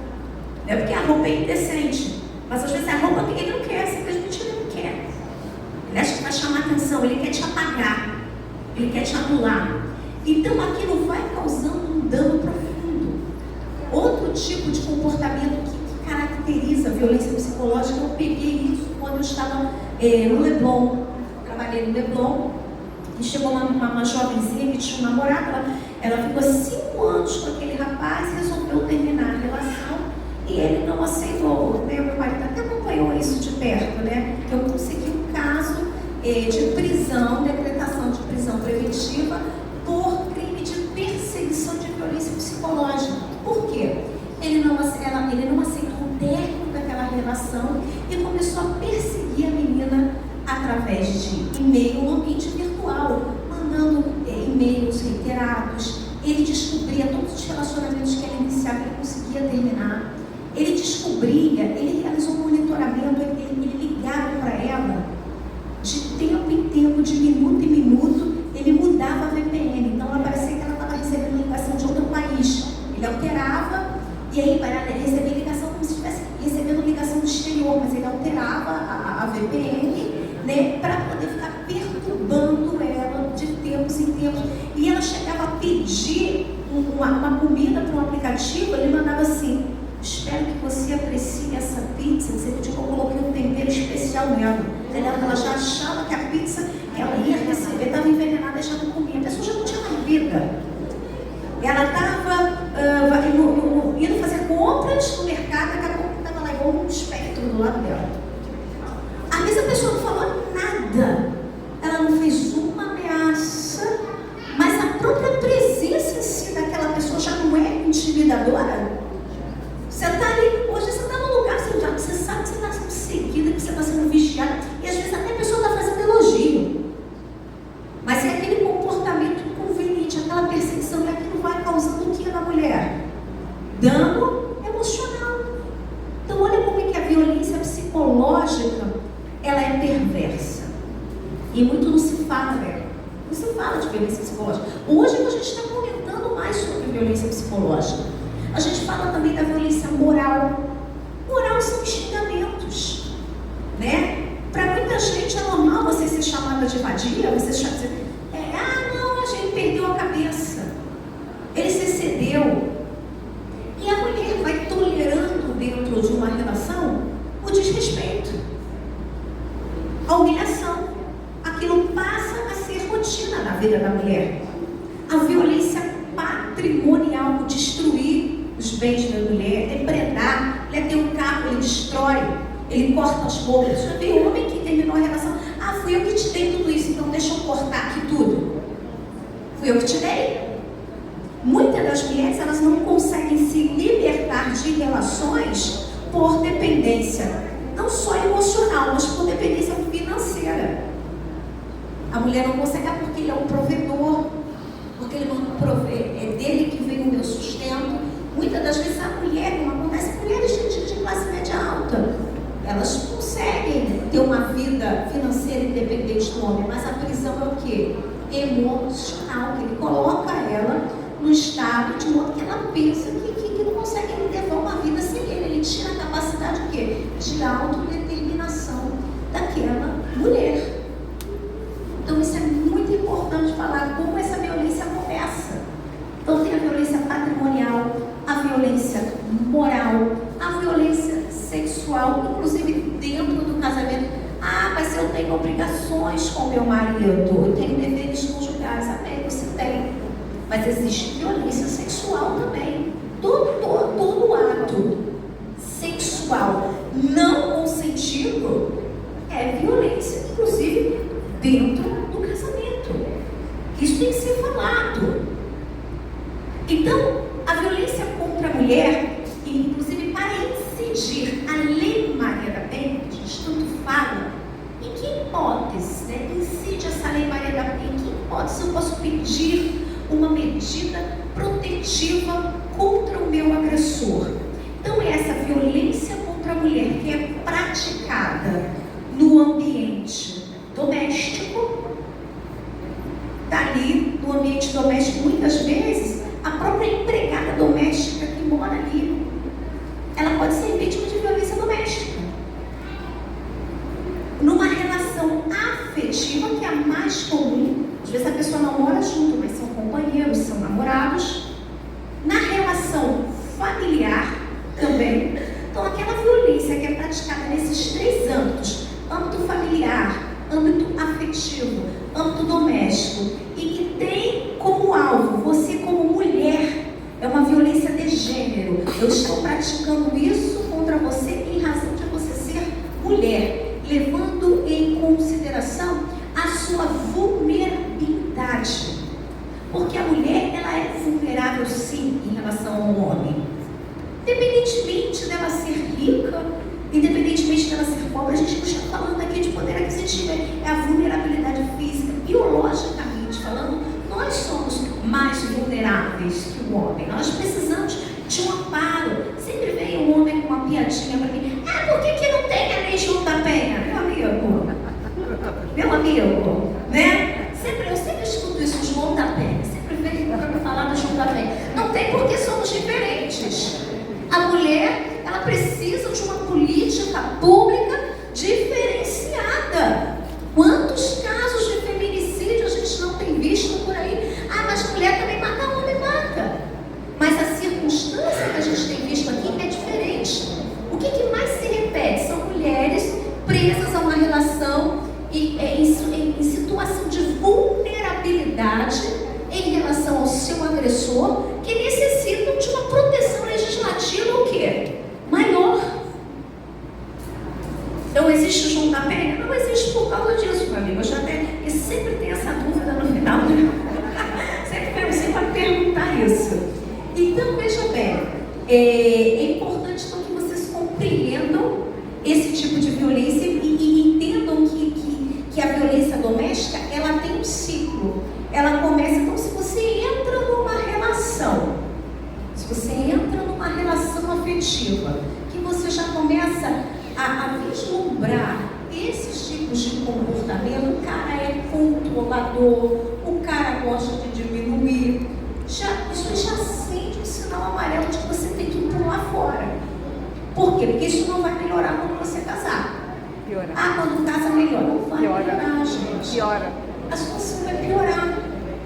é porque a roupa é indecente. Mas às vezes a roupa que ele não quer, simplesmente ele não quer. Ele acha que vai chamar atenção, ele quer te apagar, ele quer te anular. Então aquilo vai causando um dano profundo. Outro tipo de comportamento que caracteriza a violência psicológica, eu peguei isso quando eu estava no Leblon. Trabalhei no Leblon e chegou uma jovenzinha que tinha um namorado. Ela ficou 5 anos com aquele rapaz e resolveu terminar a relação. E ele não aceitou, né? Meu marido até acompanhou isso de perto, né? Eu consegui um caso de prisão, decretação de prisão preventiva por crime de perseguição de violência psicológica. Por através de e-mail no ambiente virtual, mandando e-mails reiterados. Ele descobria todos os relacionamentos que ele iniciava, ele conseguia terminar. Ele descobria, ele realizou um monitoramento, ele ligava para ela de tempo em tempo, de minuto em minuto, ele mudava a VPN. Então ela parecia que ela estava recebendo ligação de outro país. Ele alterava, e aí para ela receber ligação como se estivesse recebendo ligação do exterior, mas ele alterava a VPN, né, para poder ficar perturbando ela de tempos em tempos. E ela chegava a pedir uma comida para um aplicativo, ele mandava assim: espero que você aprecie essa pizza. Você pediu que eu coloquei um tempero especial nela. Ela já achava que a pizza que ela ia receber estava envenenada e já não comia. A pessoa já não tinha mais vida. Ela estava indo fazer compras no mercado, daqui a pouco estava lá igual um espectro do lado dela. Às vezes a pessoa não falou nada, ela não fez uma ameaça, mas a própria presença em si daquela pessoa já não é intimidadora. Você está ali, hoje você está num lugar, você sabe que você está sendo seguida, que você está sendo vigiada, e às vezes até a pessoa está fazendo elogio. Mas é aquele comportamento inconveniente, aquela perseguição, e aquilo vai causando o que na mulher? Dano emocional. Então olha como é que a violência psicológica, ela é perversa. E muito não se fala dela. Não se fala de violência psicológica. Hoje a gente está comentando mais sobre violência psicológica. A gente fala também da violência moral. Moral são xingamentos, né? Para muita gente é normal você ser chamada de vadia, você dizer, não, a gente perdeu a cabeça, ele se excedeu. E a mulher vai tolerando dentro de uma relação o desrespeito, a humilhação. Aquilo passa a ser rotina na vida da mulher. A violência patrimonial, destruir os bens da mulher, depredar. Ele tem um carro, ele destrói, ele corta as roupas. Já tem homem que terminou a relação. Fui eu que te dei tudo isso, então deixa eu cortar aqui tudo. Fui eu que te dei. Muitas das mulheres, elas não conseguem se libertar de relações por dependência, não só emocional, mas por dependência financeira. A mulher não consegue porque ele é um provedor, porque ele não provê, é dele que vem o meu sustento. Muitas das vezes a mulher, como acontece com mulheres de classe média alta, elas conseguem ter uma vida financeira independente do homem, mas a prisão é o quê? Emocional, que ele coloca ela no estado de modo que ela pensa que não consegue levar uma vida sem ele. Ele tira a capacidade de quê? De autodeterminação daquela mulher. Então isso é muito importante falar como essa violência começa. Então tem a violência patrimonial, a violência moral, a violência sexual, inclusive dentro do casamento. Mas eu tenho obrigações com meu marido, eu tenho deveres conjugais. Amém, você tem. Mas existe violência sexual também. Todo ato sexual não consentido é violência, inclusive dentro do casamento. Isso tem que ser falado. Então, a violência contra a mulher, inclusive para incidir a Lei Maria da Penha, que a gente tanto fala, em que hipótese, né, incide essa Lei Maria da Penha? Em que hipótese eu posso pedir uma medida protetiva contra o meu agressor? Então, é essa violência contra a mulher que é praticada no ambiente doméstico. Dali, no ambiente doméstico, muitas vezes, a própria empregada doméstica que mora ali, ela pode ser vítima de violência doméstica. Numa relação afetiva, que é a mais comum, às vezes a pessoa não mora junto, mas são companheiros, são namorados. Na relação familiar também. Então, aquela violência que é praticada nesses três âmbitos, âmbito familiar, âmbito afetivo, âmbito doméstico, e que tem como alvo você como mulher, é uma violência de gênero. Eu estou praticando isso contra você em razão de você ser mulher, levando em consideração a sua vulnerabilidade. Porque a mulher, ela é vulnerável sim em relação ao homem. Independentemente dela ser rica, independentemente dela ser pobre, a gente não está falando aqui de poder aquisitivo. existe é a vulnerabilidade física. Biologicamente falando, nós somos mais vulneráveis que o homem. Nós precisamos de um amparo. Sempre vem um homem com uma piadinha para mim. Por que não tem a lei João da Penha? Meu amigo, né? Eu sempre escuto isso, João da Penha. Sempre vem para me falar do João da Penha. Não tem porque somos diferentes. A mulher, ela precisa de uma política pública diferenciada. Quantos casos de feminicídio a gente não tem visto por aí? Mas mulher também mata, homem mata. Mas a circunstância que a gente tem visto aqui é diferente. O que mais se repete? São mulheres presas a uma relação em situação de vulnerabilidade em relação ao seu agressor, que necessitam de uma proteção legislativa o quê? Maior. Não existe o João da Penha? Não existe por causa disso, meu amigo. Eu sempre tenho essa dúvida no final, né? sempre para perguntar isso. Então, veja bem, é importante então, que vocês compreendam esse tipo de violência e entendam que a violência doméstica, ela tem um ciclo. Ela começa, então, se você entra numa relação afetiva, que você já começa a vislumbrar esses tipos de comportamento, o cara é controlador, o cara gosta de diminuir, isso já acende um sinal amarelo de que você tem que pular fora. Por quê? Porque isso não vai melhorar quando você casar. Piora. Quando casa melhora. Não vai Piora. melhorar, gente. Piora. A situação vai piorar,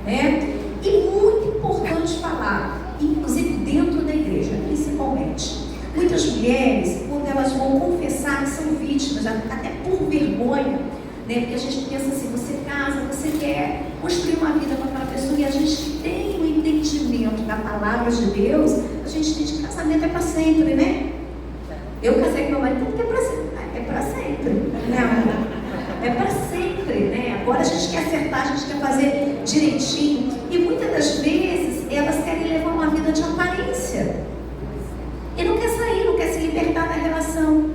né? E muito importante falar, inclusive dentro da igreja, principalmente. Muitas mulheres, quando elas vão confessar que são vítimas, até por vergonha, né? Porque a gente pensa assim, você casa, você quer construir uma vida com aquela pessoa e a gente tem o entendimento da palavra de Deus, a gente entende que casamento é para sempre, né? Eu casei com meu marido porque é para sempre. É para sempre. Não, é para sempre, né? Agora a gente quer acertar, a gente quer fazer direitinho. E muitas das vezes elas querem levar uma vida de aparência. E não quer sair, não quer se libertar da relação.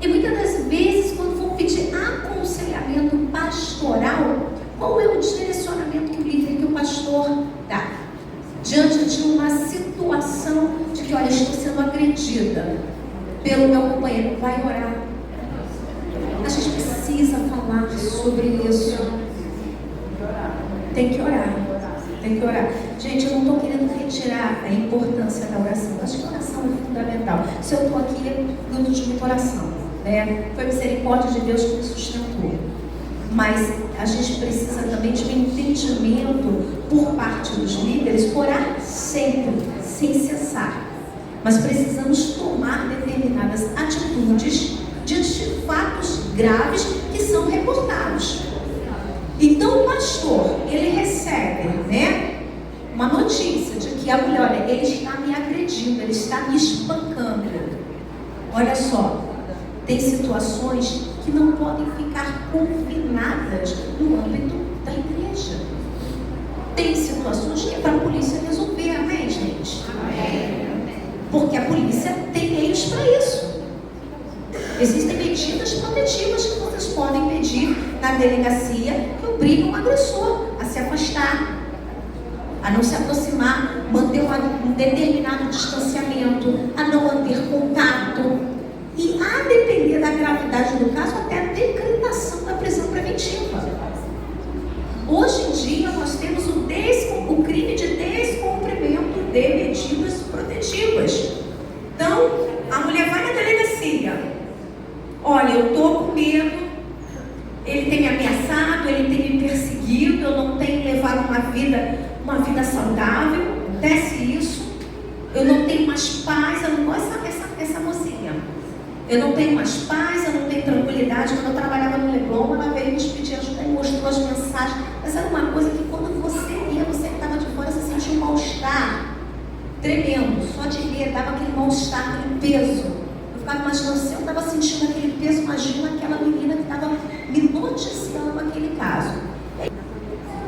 E muitas das vezes, quando vão pedir aconselhamento pastoral, qual é o direcionamento que o líder, que o pastor dá? Diante de uma situação de que, olha, estou sendo agredida pelo meu companheiro, vai orar. A gente precisa falar sobre isso. Tem que orar. Tem que orar. Gente, eu não estou querendo retirar a importância da oração. Acho que a oração é fundamental. Se eu estou aqui, é fruto de uma oração, né? Foi a misericórdia de Deus que me sustentou. Mas a gente precisa também de um entendimento por parte dos líderes, orar sempre, sem cessar. Mas precisamos tomar determinadas atitudes diante de fatos graves que são reportados. Então o pastor, ele recebe, né, uma notícia de que a mulher, olha, ele está me agredindo, ele está me espancando. Olha só, tem situações que não podem ficar confinadas no âmbito da igreja. Tem situações que é para a polícia resolver, amém, gente? Amém. Porque a polícia tem meios para isso. Existem medidas protetivas que vocês podem pedir na delegacia que obrigam o agressor a se afastar, a não se aproximar, manter um determinado distanciamento, a não manter contato e, a depender da gravidade do caso, até a decretação da prisão preventiva. Hoje em dia nós temos o crime de descumprimento de medidas protetivas. Então, a mulher vai na delegacia. Olha, eu estou com medo, ele tem me ameaçado, ele tem me perseguido, eu não tenho levado uma vida saudável, acontece isso, eu não tenho mais paz, eu não gosto essa mocinha. Eu não tenho mais paz, eu não tenho tranquilidade. Quando eu trabalhava no Leblon, ela veio nos pedir ajuda e mostrou as mensagens. Mas era uma coisa que quando você lia, você que estava de fora, você sentia um mal-estar tremendo. Só de ler, dava aquele mal-estar, aquele peso. Eu ficava imaginando, se eu estava sentindo aquele peso, imagina aquela menina que estava me noticiando aquele caso.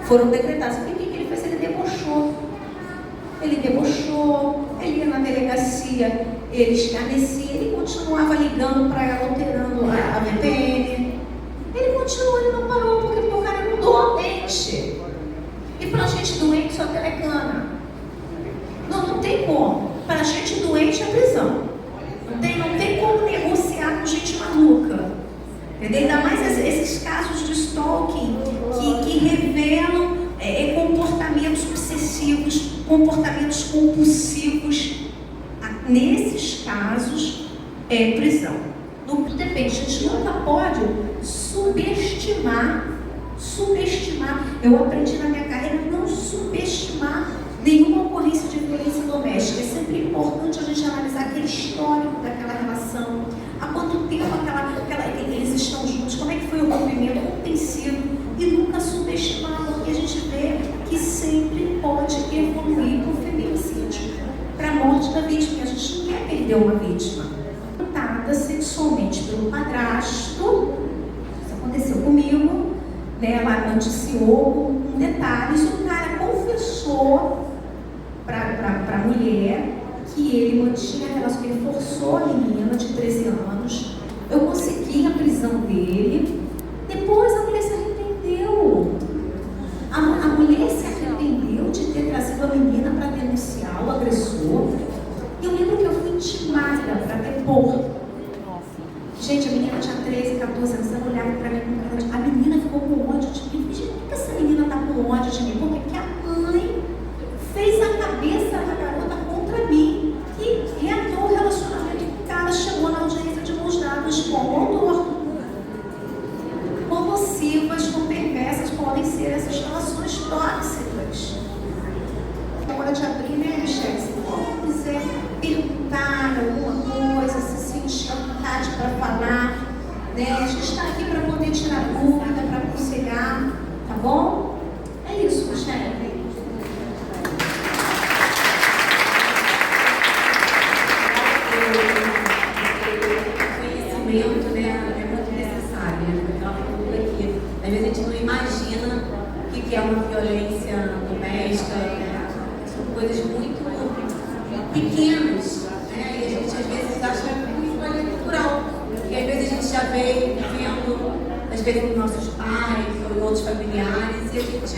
Foram decretados. E o que ele fez? Ele debochou. Ele ia na delegacia, ele escarnecia, ele continuava ligando para ela, alterando a VPN. Ele continuava gente doente só telecana. Não tem como. Para gente doente é prisão. Não tem como negociar com gente maluca. Entendeu? Ainda mais esses casos de stalking que revelam comportamentos obsessivos, comportamentos compulsivos. Nesses casos, é prisão. Depende, a gente nunca pode subestimar. Eu aprendi na minha carreira a não subestimar nenhuma ocorrência de violência doméstica. É sempre importante a gente analisar aquele histórico daquela relação, há quanto tempo eles estão juntos, como é que foi o rompimento, como tem sido, e nunca subestimar, porque a gente vê que sempre pode evoluir para o feminicídio, para a morte da vítima. A gente não quer perder uma vítima tratada sexualmente pelo padrasto. Isso aconteceu comigo, né? Ela noticiou com detalhes, o cara confessou para a mulher que ele mantinha relação, que ele forçou a menina de 13 anos. Eu consegui a prisão dele. Depois a mulher se arrependeu. A mulher se arrependeu de ter trazido a menina para denunciar o agressor. Eu lembro que eu fui intimada para depor. Gente, a menina tinha 13, 14 anos, ela olhava para mim com cara de... A menina ficou com ódio de mim. Gente, por que essa menina está com ódio de mim? Porque a mãe fez a cabeça da garota contra mim e reatou o relacionamento com o cara. Chegou na audiência de mãos dadas com o autor. Quão nocivas, quão perversas podem ser essas relações tóxicas. É hora de abrir, né, Michelle? Se for quiser perguntar alguma coisa, se sentir à vontade para falar, né? A gente está aqui para poder tirar dúvida, para aconselhar, tá bom? É isso, Michelle. Conhecimento, né, é muito necessário. Então, aqui. Às vezes a gente não imagina o que é uma violência doméstica, né? São coisas muito pequenas, né? E a gente às vezes acha que isso é natural. E às vezes a gente já vem vendo, às vezes com nossos pais ou outros familiares, e a gente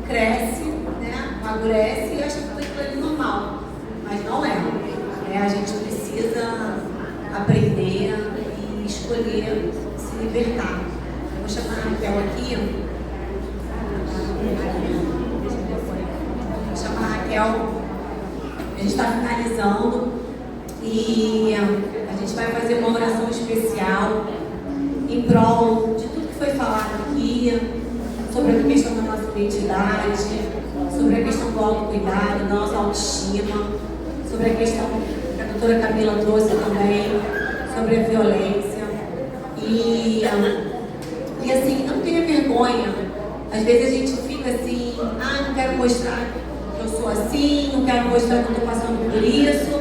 cresce, né? Amadurece e acha que tudo aquilo é normal. Mas não é. A gente precisa aprender e escolher se libertar. Eu vou chamar a Raquel aqui. Vou chamar a Raquel. A gente está finalizando e a gente vai fazer uma oração especial em prol de tudo que foi falado aqui, sobre a questão da nossa identidade, sobre a questão do autocuidado, da nossa autoestima, sobre a questão que a doutora Camila trouxe também, sobre a violência. E assim, não tenha vergonha. Às vezes a gente fica assim, não quero mostrar que eu sou assim, não quero mostrar que eu estou passando por isso.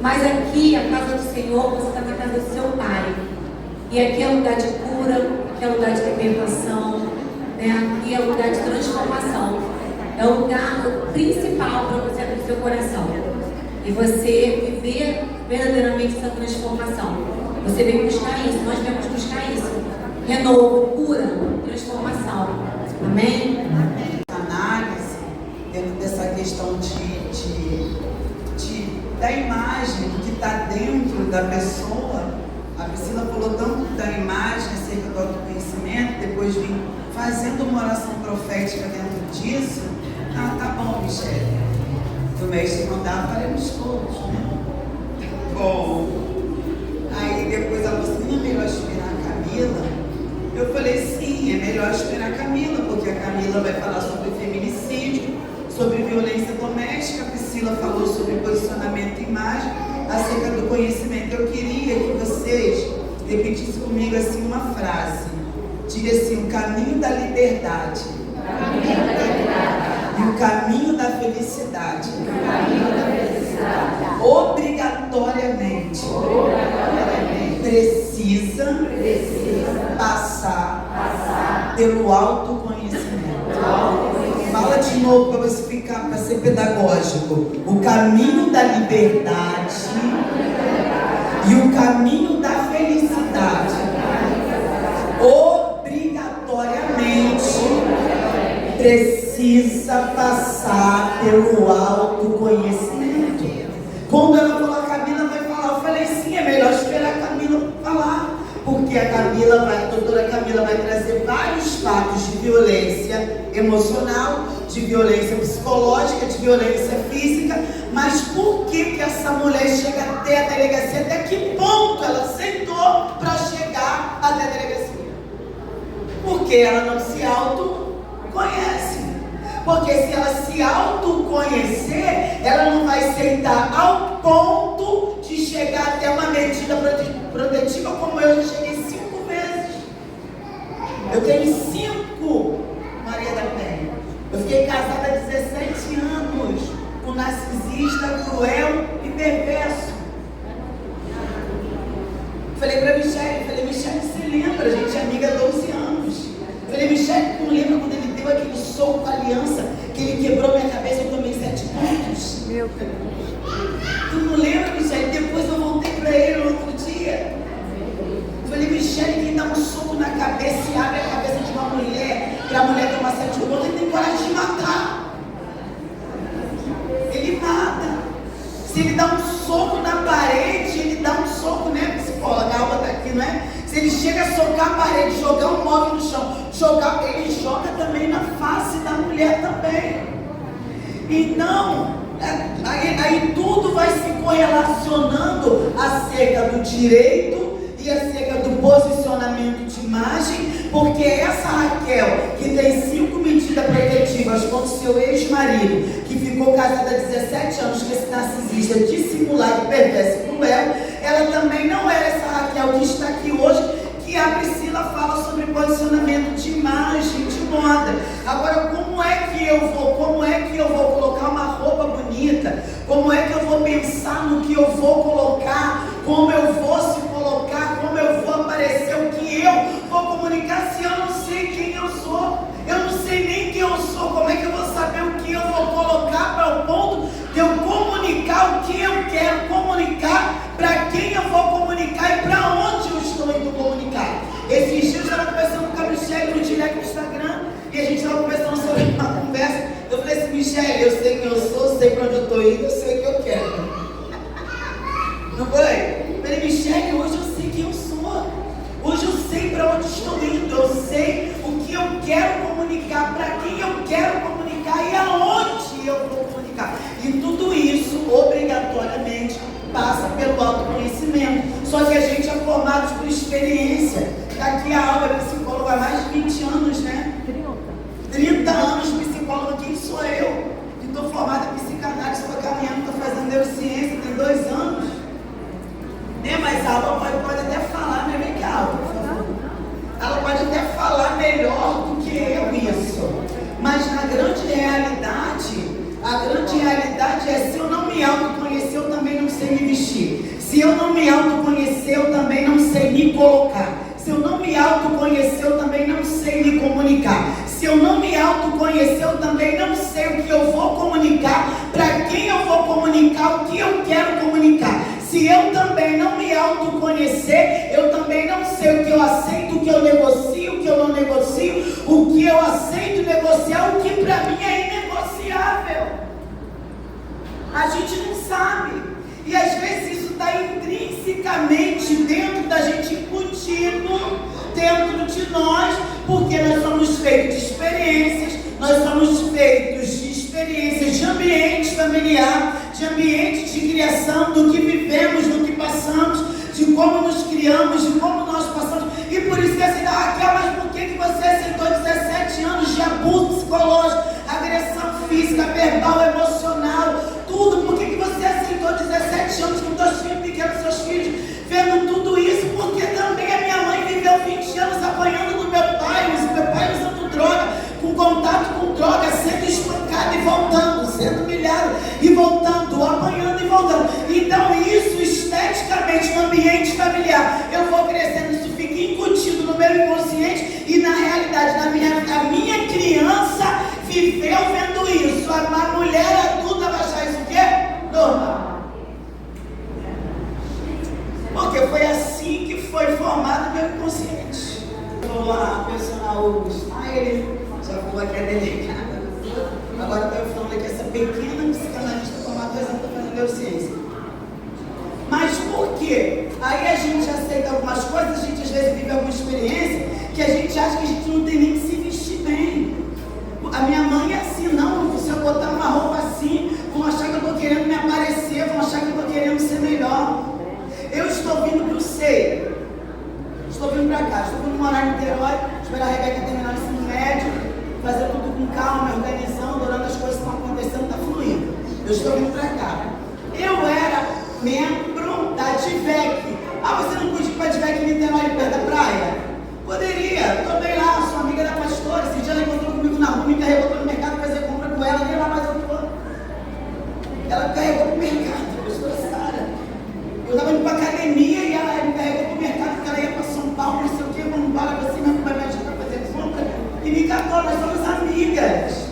Mas aqui, a casa do Senhor, você está na casa do seu Pai. E aqui é lugar de cura, aqui é lugar de libertação, né? Aqui é lugar de transformação. É o lugar principal para você abrir seu coração. E você viver verdadeiramente essa transformação. Você vem buscar isso, nós viemos buscar isso. Renovo, cura, transformação. Amém? Análise dentro dessa questão da imagem que está dentro da pessoa. A Priscila falou tanto da imagem acerca do autoconhecimento, depois vim fazendo uma oração profética dentro disso. Tá bom, Michelle. Do mestre não dá, faremos todos, né? Bom, aí depois ela falou assim, não é melhor esperar a Camila? Eu falei, sim, é melhor esperar a Camila, porque a Camila vai falar sobre feminicídio, sobre violência doméstica, a Priscila falou sobre posicionamento e imagem, acerca do conhecimento. Eu queria que vocês repetissem comigo assim uma frase. Diga assim, o caminho da liberdade. E o caminho da felicidade. Obrigatoriamente precisa passar pelo autoconhecimento. Fala de novo para você ficar, para ser pedagógico. O caminho da liberdade e o caminho da felicidade obrigatoriamente precisa precisa passar pelo autoconhecimento. Quando ela falou, a Camila vai falar, eu falei, sim, é melhor esperar a Camila falar. Porque a doutora Camila vai trazer vários fatos de violência emocional, de violência psicológica, de violência física. Mas por que essa mulher chega até a delegacia? Até que ponto ela aceitou para chegar até a delegacia? Porque ela não se autoconhece. Porque se ela se autoconhecer, ela não vai aceitar ao ponto de chegar até uma medida protetiva, como eu já cheguei 5 vezes. Eu tenho 5, Maria da Penha. Eu fiquei casada há 17 anos com um narcisista cruel e perverso. Falei pra Michele, você lembra? A gente é amiga há 12 anos. Falei, Michele, tu não lembra quando ele deu aquele soco com a aliança, que ele quebrou minha cabeça e eu tomei 7 pontos? Meu Deus. Tu não lembra, Michele? Depois eu voltei pra ele no outro dia. Falei, Michele, quem dá um soco na cabeça e abre a cabeça de uma mulher, para a mulher tomar 7 pontos, ele tem coragem de matar. Ele mata. Se ele dá um soco na parede, ele dá um soco, né, psicóloga? A Alba tá aqui, não é? Se ele chega a socar a parede, jogar um móvel no chão, ele joga também na face da mulher também. Então, aí tudo vai se correlacionando acerca do direito e acerca do posicionamento de imagem, porque essa Raquel, que tem 5 medidas protetivas contra o seu ex-marido, que ficou casada há 17 anos com esse narcisista dissimulado, perverso e cruel, ela também não era essa Raquel que está aqui hoje, que a Priscila fala sobre posicionamento de imagem, de moda. Agora, como é que eu vou colocar uma roupa bonita? Como é que eu vou pensar no que eu vou colocar? Como eu vou se colocar? Como eu vou aparecer? O que eu vou comunicar se eu não sei quem eu sou? Eu não sei nem quem eu sou. Como é que eu vou saber o que eu vou colocar para o ponto de eu comunicar o que eu quero comunicar, para quem eu vou comunicar e para onde eu estou indo comunicar? Esses dias eu estava conversando com a Michele no direct do Instagram e a gente estava conversando sobre uma conversa. Eu falei assim, Michele, eu sei quem eu sou, sei para onde eu estou indo, eu sei o que eu quero. Não foi? Eu falei, Michele, hoje eu sei quem eu sou. Hoje eu sei para onde estou indo, eu sei o que eu quero comunicar, para quem eu quero comunicar e aonde eu vou comunicar. E tudo isso, obrigatoriamente, passa pelo autoconhecimento. Só que a gente é formado por experiência. Daqui a Alba é psicóloga há mais de 20 anos, né? 30 anos psicóloga, quem sou eu? Que estou formada em psicanálise, estou caminhando, estou fazendo neurociência, tem 2 anos. Né? Mas a Alba pode até falar, né? Vem cá, Alba, por favor. Ela pode até falar melhor do que eu isso. Mas na grande realidade, a grande realidade é, se eu não me autoconhecer, eu também não sei me vestir. Se eu não me autoconhecer, eu também não sei me colocar. Se eu não me autoconhecer, eu também não sei me comunicar. Se eu não me autoconhecer, eu também não sei o que eu vou comunicar, para quem eu vou comunicar, o que eu quero comunicar. Se eu também não me autoconhecer, eu também não sei o que eu aceito, o que eu negocio, o que eu não negocio, o que eu aceito negociar, o que para mim é inegociável. A gente não sabe. E às vezes isso está intrinsecamente dentro da gente, incutido dentro de nós, porque nós somos feitos de experiências, nós somos feitos de experiências de ambiente familiar, de ambiente de criação, do que vivemos, do que passamos, de como nos criamos, de como nós passamos. E por isso que assim, Raquel, mas por que você aceitou 17 anos de abuso psicológico, agressão física, verbal, emocional, tudo? Por que você aceitou 17 anos com 2 filhos pequenos, seus filhos, vendo tudo isso? Porque também a minha mãe viveu 20 anos apanhando do meu pai usando droga, com contato com droga, sendo espancado e voltando, sendo humilhado e voltando, apanhando e voltando. Então isso esteticamente no ambiente familiar, eu vou crescendo, isso fica incutido no meu inconsciente e na realidade, a minha criança viveu vendo isso. A mulher adulta vai achar isso o quê? Normal. Porque foi assim que foi formado o meu inconsciente. Falou a personal Style, já falou que é delegada. agora está eu falando aqui, essa pequena psicanalista formada fazendo neurociência. Mas por quê? Aí a gente aceita algumas coisas, a gente às vezes vive alguma experiência que a gente acha que a gente não tem nem que se vestir bem. A minha mãe é assim, não, se eu botar uma roupa assim, vão achar que eu estou querendo me aparecer, vão achar que eu estou querendo ser melhor. Eu estou vindo para o SEI, estou vindo para cá, estou vindo morar em Niterói, esperar a Rebeca terminar o ensino médio, fazer tudo com calma, me organizando, orando as coisas que estão acontecendo, está fluindo. Eu estou vindo para cá. Eu era membro da DIVEC. Ah, você não podia ir para a DIVEC em Niterói, perto da praia? Poderia, estou bem lá, sou amiga da pastora. Esse dia ela encontrou comigo na rua, me carregou para o mercado fazer compra com ela, nem lá mais eu estou. Ela me carregou para o mercado, pastora Sara. Eu estava indo para a academia e ela me carregou para o mercado, porque ela ia para São Paulo, não sei o quê, vamos embora, você mesmo vai me ajudar a fazer compra. E me catou, nós somos amigas.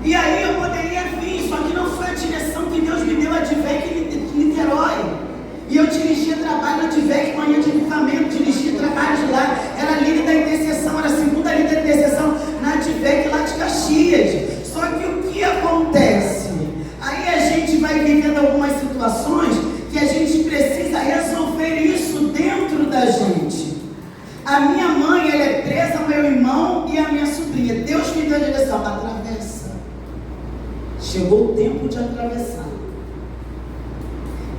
E aí eu poderia vir, só que não foi a direção que Deus me deu a DIVEC em Niterói. E eu dirigia trabalho na DIVEC, manhã de livramento, dirigia trabalho de lá, era líder da intercessão, era a segunda líder da intercessão na DIVEC lá de Caxias. Só que o que acontece? Aí a gente vai vivendo algumas situações que a gente precisa resolver isso dentro da gente. A minha mãe, ela é presa, meu irmão e a minha sobrinha. Deus me deu a direção, atravessa. Chegou o tempo de atravessar.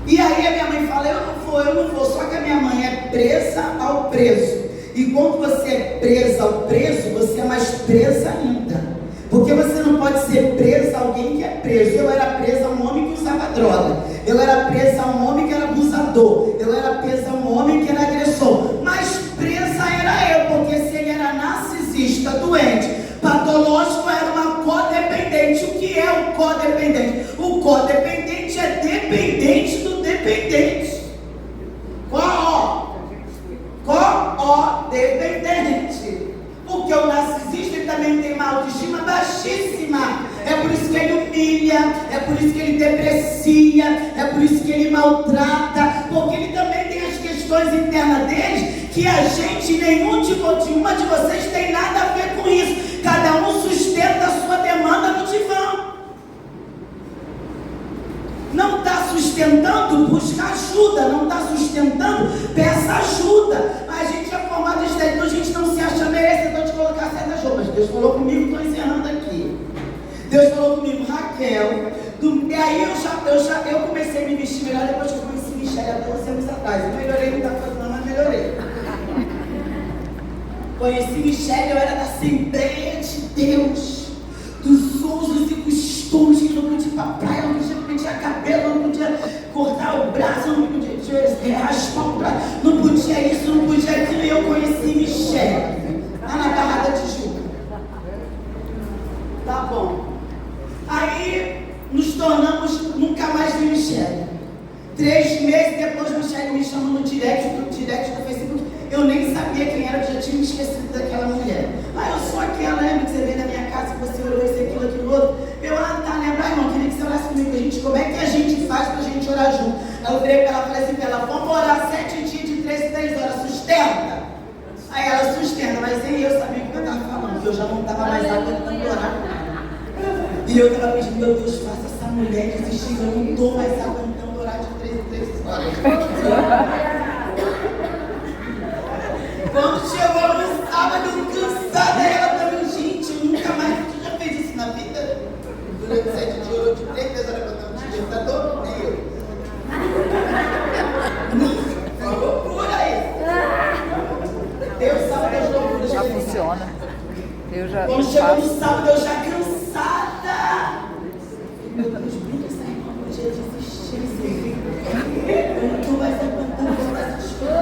E aí a minha mãe fala, eu não vou, só que a minha mãe é presa ao preso. E quando você é presa ao preso, você é mais presa ainda. Porque você não pode ser presa a alguém que é preso. Eu era presa a um homem que usava droga. Eu era presa a um homem que era abusador. Eu era presa a um homem que era agressor. Mas presa era eu, porque se ele era narcisista, doente, patológico, era uma codependente. O que é o codependente? O codependente é dependente do dependente. Codependente. Porque o narcisista ele também tem uma autoestima baixíssima. É por isso que ele humilha, é por isso que ele deprecia, é por isso que ele maltrata, porque ele também tem as questões internas dele que a gente, nenhuma de vocês tem nada a ver com isso. Cada um sustenta a sua demanda no divã. Não está sustentando, busca ajuda. Não está sustentando, peça ajuda. A gente é formado em então a gente não se acha merecedor de colocar certas roupas. Deus falou comigo, estou encerrando aqui. Deus falou comigo, Raquel. E aí eu comecei a me vestir melhor depois que eu conheci Michele há 12 anos atrás. Eu melhorei, não está fazendo, mas melhorei. Conheci Michele, eu era da Assembleia de Deus, dos usos e costumes, que não podia ir para a praia, não podia pentear cabelo, não podia cortar o braço, não podia raspar o braço, não podia isso, não podia aquilo. E eu conheci Michele, lá na Barra da Tijuca. Tá bom. Aí nos tornamos, nunca mais vi Michele. 3 meses depois, Michele me chamou no direct do Facebook. Eu nem sabia quem era, eu já tinha me esquecido daquela mulher. Ah, eu sou aquela, lembra que você veio da minha casa, que você orou isso, aquilo, outro. Eu, tá, lembra, irmão, queria que você orasse comigo. Como é que a gente faz pra gente orar junto? Aí eu virei pra ela e falei assim pra ela, vamos orar 7 dias de 3 em 3 horas, sustenta? Aí ela sustenta, mas nem eu sabia o que eu estava falando, que eu já não estava mais aguentando orar com ela. E eu estava pedindo, meu Deus, faça essa mulher desistir, eu não estou mais aguentando orar de 3 em 3 horas. Quando chegou no sábado, cansada, ela também, gente, nunca mais, você já fez isso na vida? Durante 7 dias, orou de 3 horas para eu no despertador? Nem eu. Uma loucura isso. Deus sabe das loucuras. Já funciona. Quando chegou no sábado, eu já cansada. Meu Deus, brinca essa irmã, podia desistir. Eu não estou mais aguentando essas coisas.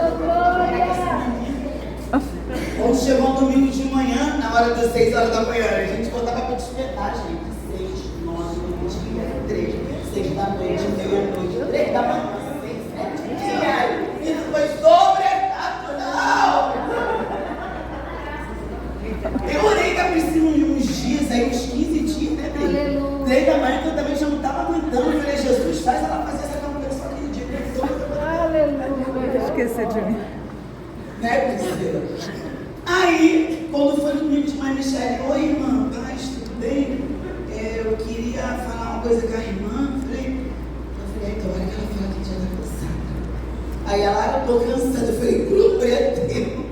Quando chegou um domingo de manhã, na hora das 6 horas da manhã, a gente voltava para despertar, gente. 6, 9, 20, 3, 6 da noite, meia-noite, 3 da manhã, 6, 7 dias. Isso foi sobrenatural. Eu orei com a Priscila uns dias, aí uns 15 dias, né? 3 da manhã, que eu também já não estava aguentando. Eu falei, Jesus, faz ela fazer essa congregação aquele dia. Aleluia. Esquecer de mim. Né, Priscila? Aí, quando foi domingo de manhã, Michele, oi, irmã, paz, tudo bem? Aí ela, eu tô cansada. Eu falei, glória a Deus.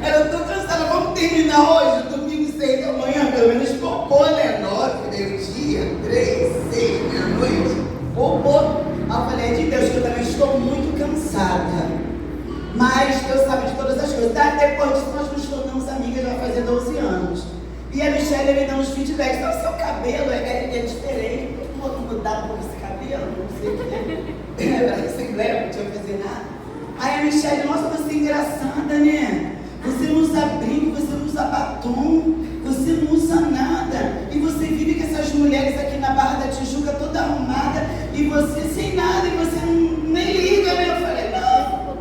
Ela, eu tô cansada, vamos terminar hoje, domingo, 6 da manhã, pelo menos popô, né? 9, meio-dia, 3, 6, meia-noite. Popô. Aí eu falei, é de Deus, que eu também estou muito cansada. Mas Deus sabe de todas as coisas. Depois disso, nós nos tornamos amigas, vai fazer 12 anos. E a Michelle me dá uns feedbacks. Então, seu cabelo é diferente. Como mudar um pouco esse cabelo? Não sei o que. Era assembleia, não tinha que fazer nada. Aí a Michelle, nossa, você é engraçada, né? Você não usa brinco, você não usa batom, você não usa nada. E você vive com essas mulheres aqui na Barra da Tijuca toda arrumada. E você sem nada, e você nem liga, né? Eu falei, não.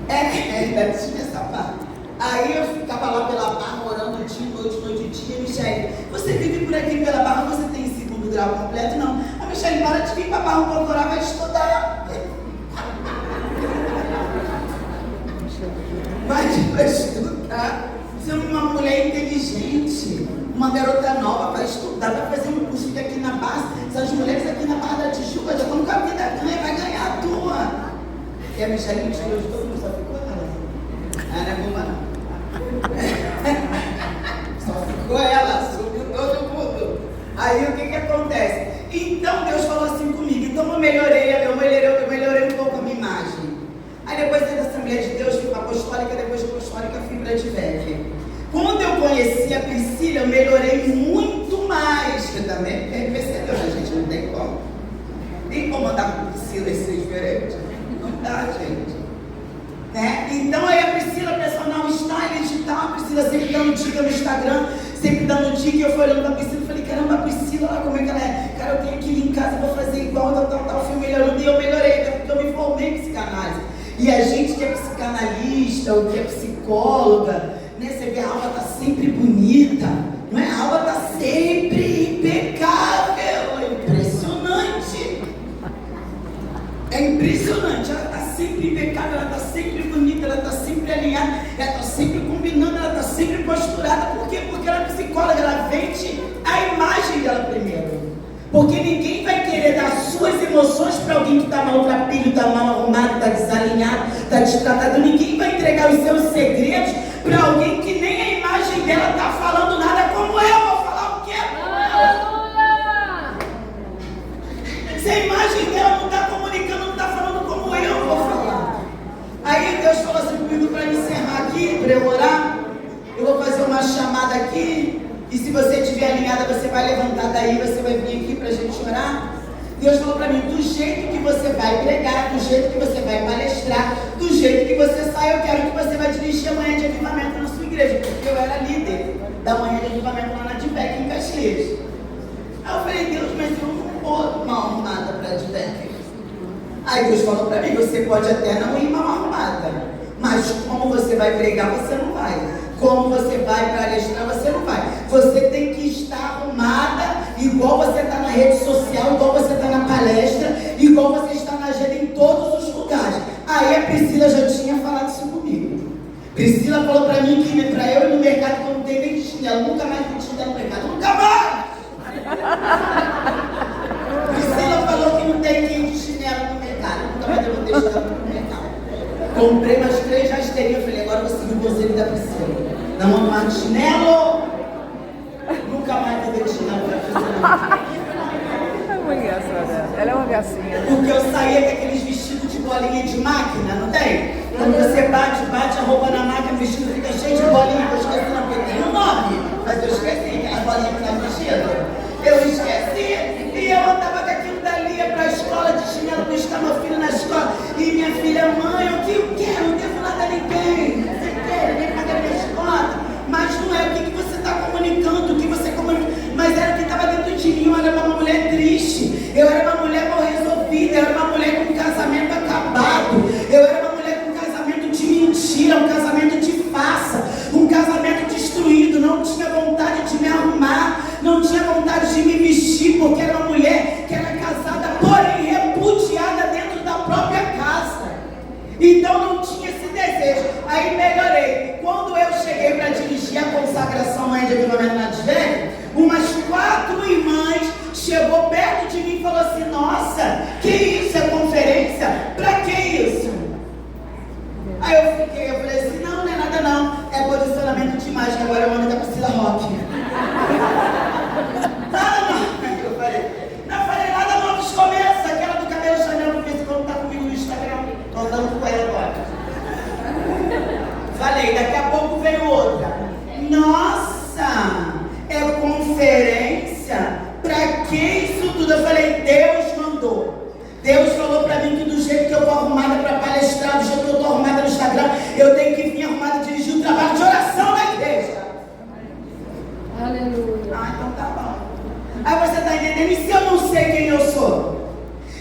Ainda tinha essa parte. Aí eu ficava lá pela Barra, orando dia, noite, dia. Michelle, você vive por aqui pela Barra, você tem segundo grau completo? Não. A Michelle, para de vir pra Barra um pouco orar, vai estudar. Vai estudar. Você é uma mulher inteligente, uma garota nova, vai estudar, vai fazer um curso que aqui na Barra. Essas mulheres aqui na Barra da Tijuca já estão com a vida ganha, vai ganhar a tua. E a Michelle me tirou de todo mundo, só ficou ela. Ah, não é boa não. Só ficou ela, subiu todo mundo. Aí o que acontece? Então Deus falou assim comigo, então eu melhorei um pouco a minha imagem. Aí depois da Assembleia de Deus, fui para a Apostólica, depois da Apostólica fui para a Advec. Quando eu conheci a Priscila, eu melhorei muito mais. Você também percebeu, né, gente? Não tem como. Tem como andar com Priscila e ser diferente? Não dá, gente. Né? Então aí a Priscila, personal stylist e tal, a Priscila sempre dando dica no Instagram, sempre dando dica, e eu fui olhando pra Priscila e falei, caramba, a Priscila, olha como é que ela é. Cara, eu tenho que ir em casa, vou fazer igual, tal, fui melhorando, e eu melhorei, porque eu me formei em psicanálise. E a gente que é psicanalista, ou que é psicóloga, né, você vê a alma tá sempre bonita, não é? A alma tá sempre impecável, é impressionante. É impressionante, ela está sempre impecável, ela está sempre bonita, ela está sempre alinhada, ela está sempre combinando, ela está sempre posturada. Por quê? Porque ela é psicóloga, ela vende a imagem dela primeiro. Porque ninguém vai querer dar suas emoções para alguém que está maltrapilho, está mal arrumado, está desalinhado, está destratado. Ninguém vai entregar os seus segredos para alguém que nem a imagem dela está falando nada como eu. Vou falar o quê? Se a imagem dela não está comunicando, não está falando como eu vou falar. Aí Deus falou assim comigo para encerrar aqui, para eu orar. Eu vou fazer uma chamada aqui. E se você estiver alinhada, você vai levantar daí, você vai vir aqui para a gente orar. Deus falou para mim, do jeito que você vai pregar, do jeito que você vai palestrar, do jeito que você sai, eu quero que você vai dirigir a manhã de avivamento na sua igreja. Porque eu era líder da manhã de avivamento lá na Advec, em Caxias. Aí eu falei, Deus, mas eu não vou mal arrumada para a Advec. Aí Deus falou para mim, você pode até não ir mal arrumada, mas como você vai pregar, você não vai. Como você vai palestrar, você não vai. Você tem que estar arrumada, igual você está na rede social, igual você está na palestra, igual você está na agenda em todos os lugares. Aí a Priscila já tinha falado isso comigo. Priscila falou para mim que para eu ir no mercado, que eu não tenho nem de chinelo, nunca mais vou chinelo no mercado, nunca mais! Priscila falou que não tem que ir de chinelo no mercado, nunca mais eu vou ter chinelo no mercado. Comprei umas 3 rasteirinhas, falei, agora eu vou seguir o conselho da Priscila. Não ando mais de chinelo, nunca mais vou ter chinelo pra Priscila. É uma engraçada. Ela é uma gracinha. Porque eu saía com aqueles vestidos de bolinha de máquina, não tem? Quando você bate a roupa na máquina, o vestido fica cheio de bolinha, eu esqueci não, porque tem um nome, mas eu esqueci, aquela bolinha que tá vestida. Eu esqueci, e eu andava com aquilo dali, ia pra escola de chinelo, buscar meu filho na escola, e minha filha, mãe, o que eu quero? Não devo nada a ninguém, você quer, nem pagar minhas contas, mas não é o que você está comunicando, o que você comunica, mas era o que estava dentro de mim. Eu era uma mulher triste, eu era uma mulher mal resolvida, eu era uma mulher com um casamento acabado, eu era uma mulher com um casamento de mentira, um casamento de farsa, um casamento destruído, não tinha vontade de me arrumar, não tinha vontade de me vestir, porque era uma mulher que era casada, porém repudiada dentro da própria casa. Então não tinha chegou perto de mim e falou assim: nossa, que isso? É conferência? Pra que isso? Aí eu falei assim: não é nada não, é posicionamento de imagem, agora eu amo da Priscila Roque. Nada não, eu falei, não falei nada não, dos começos, aquela do cabelo Chanel, não sei como tá comigo no Instagram, tô andando com ela agora. Falei, daqui a pouco veio outra. Nossa, é conferência? Pra que isso tudo? Eu falei, Deus mandou. Deus falou pra mim que do jeito que eu tô arrumada pra palestrar, do jeito que eu tô arrumada no Instagram, eu tenho que vir arrumada e dirigir o trabalho de oração da igreja. Aleluia. Ah, então tá bom. Aí você tá entendendo? E se eu não sei quem eu sou?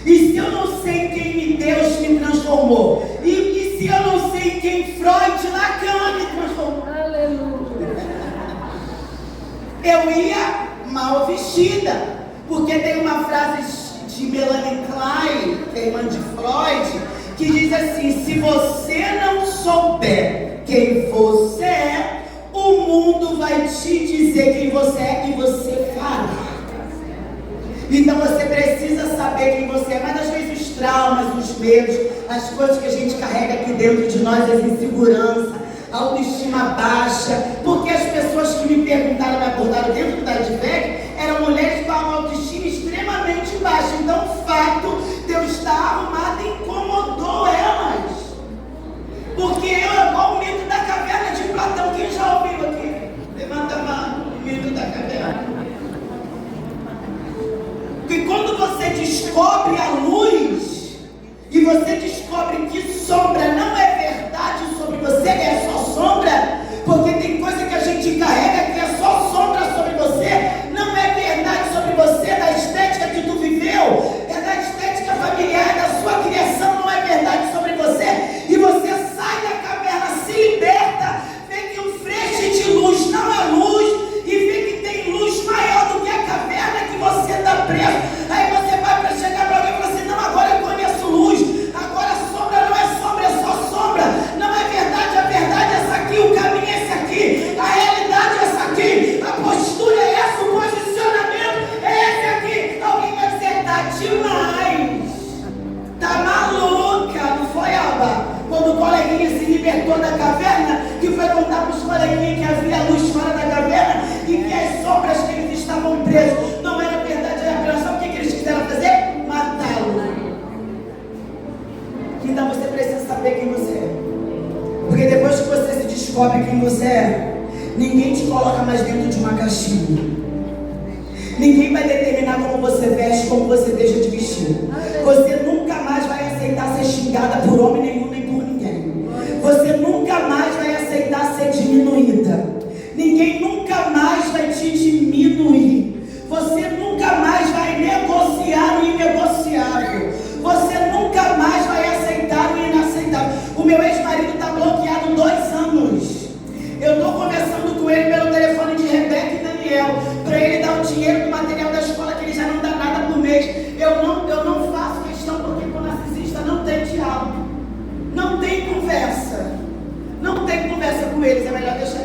E se eu não sei quem Deus me transformou? E se eu não sei quem Freud Lacan me transformou? Aleluia. Eu ia mal vestida, porque tem uma frase de Melanie Klein, que é irmã de Freud, que diz assim: se você não souber quem você é, o mundo vai te dizer quem você é e você fará. Então você precisa saber quem você é, mas às vezes os traumas, os medos, as coisas que a gente carrega aqui dentro de nós, as inseguranças, a autoestima baixa, porque as pessoas que me perguntaram, me abordaram dentro da Advec, eram mulheres com uma autoestima extremamente baixa. Então o fato de eu estar arrumada incomodou elas, porque eu é igual o mito da caverna de Platão. Quem já ouviu aqui? Levanta a mão, o mito da caverna. Porque quando você descobre a luz e você descobre que sombra não é verdade sobre você, é só sombra, porque tem coisa que a gente carrega que é só sombra sobre você, não é verdade sobre você, da estética que tu viveu, é da estética familiar, da sua criação, não é verdade sobre você, e você sai da caverna, se liberta, vê que um feixe de luz não é luz, e vê que tem luz maior do que a caverna que você está preso. Aí você vai para chegar para alguém e falar assim: não, agora eu conheço luz, agora sombra não é sombra, é só sombra, não é verdade, a verdade é essa aqui, o caminho é esse aqui, a realidade é essa aqui, a postura é essa, o posicionamento é esse aqui. Alguém vai dizer: tá demais, tá maluca, não foi, Alba? Quando o coleguinha se libertou da caverna, que foi contar para os coleguinhas que havia luz fora da caverna e que as sombras que eles estavam presos não era verdade, era apenas. Sabe o que eles quiseram fazer? Matá-lo. Então você precisa saber quem você é, porque depois que você se descobre quem você é, ninguém te coloca mais dentro de uma caixinha. Ninguém vai determinar como você veste, como você deixa de vestir. Você nunca mais vai aceitar ser xingada por homem nenhum, nem por ninguém. Você nunca mais vai aceitar ser diminuída. Ninguém nunca mais vai te diminuir. Você nunca mais vai negociar o inegociável. Você nunca mais vai aceitar o inaceitável. O meu ex-marido está bloqueado 2 anos. Eu estou conversando com ele pelo telefone de Rebeca e Daniel, para ele dar o dinheiro do material da escola, que ele já não dá nada por mês. Eu não faço questão, porque com o narcisista não tem diálogo, não tem conversa com eles, é melhor deixar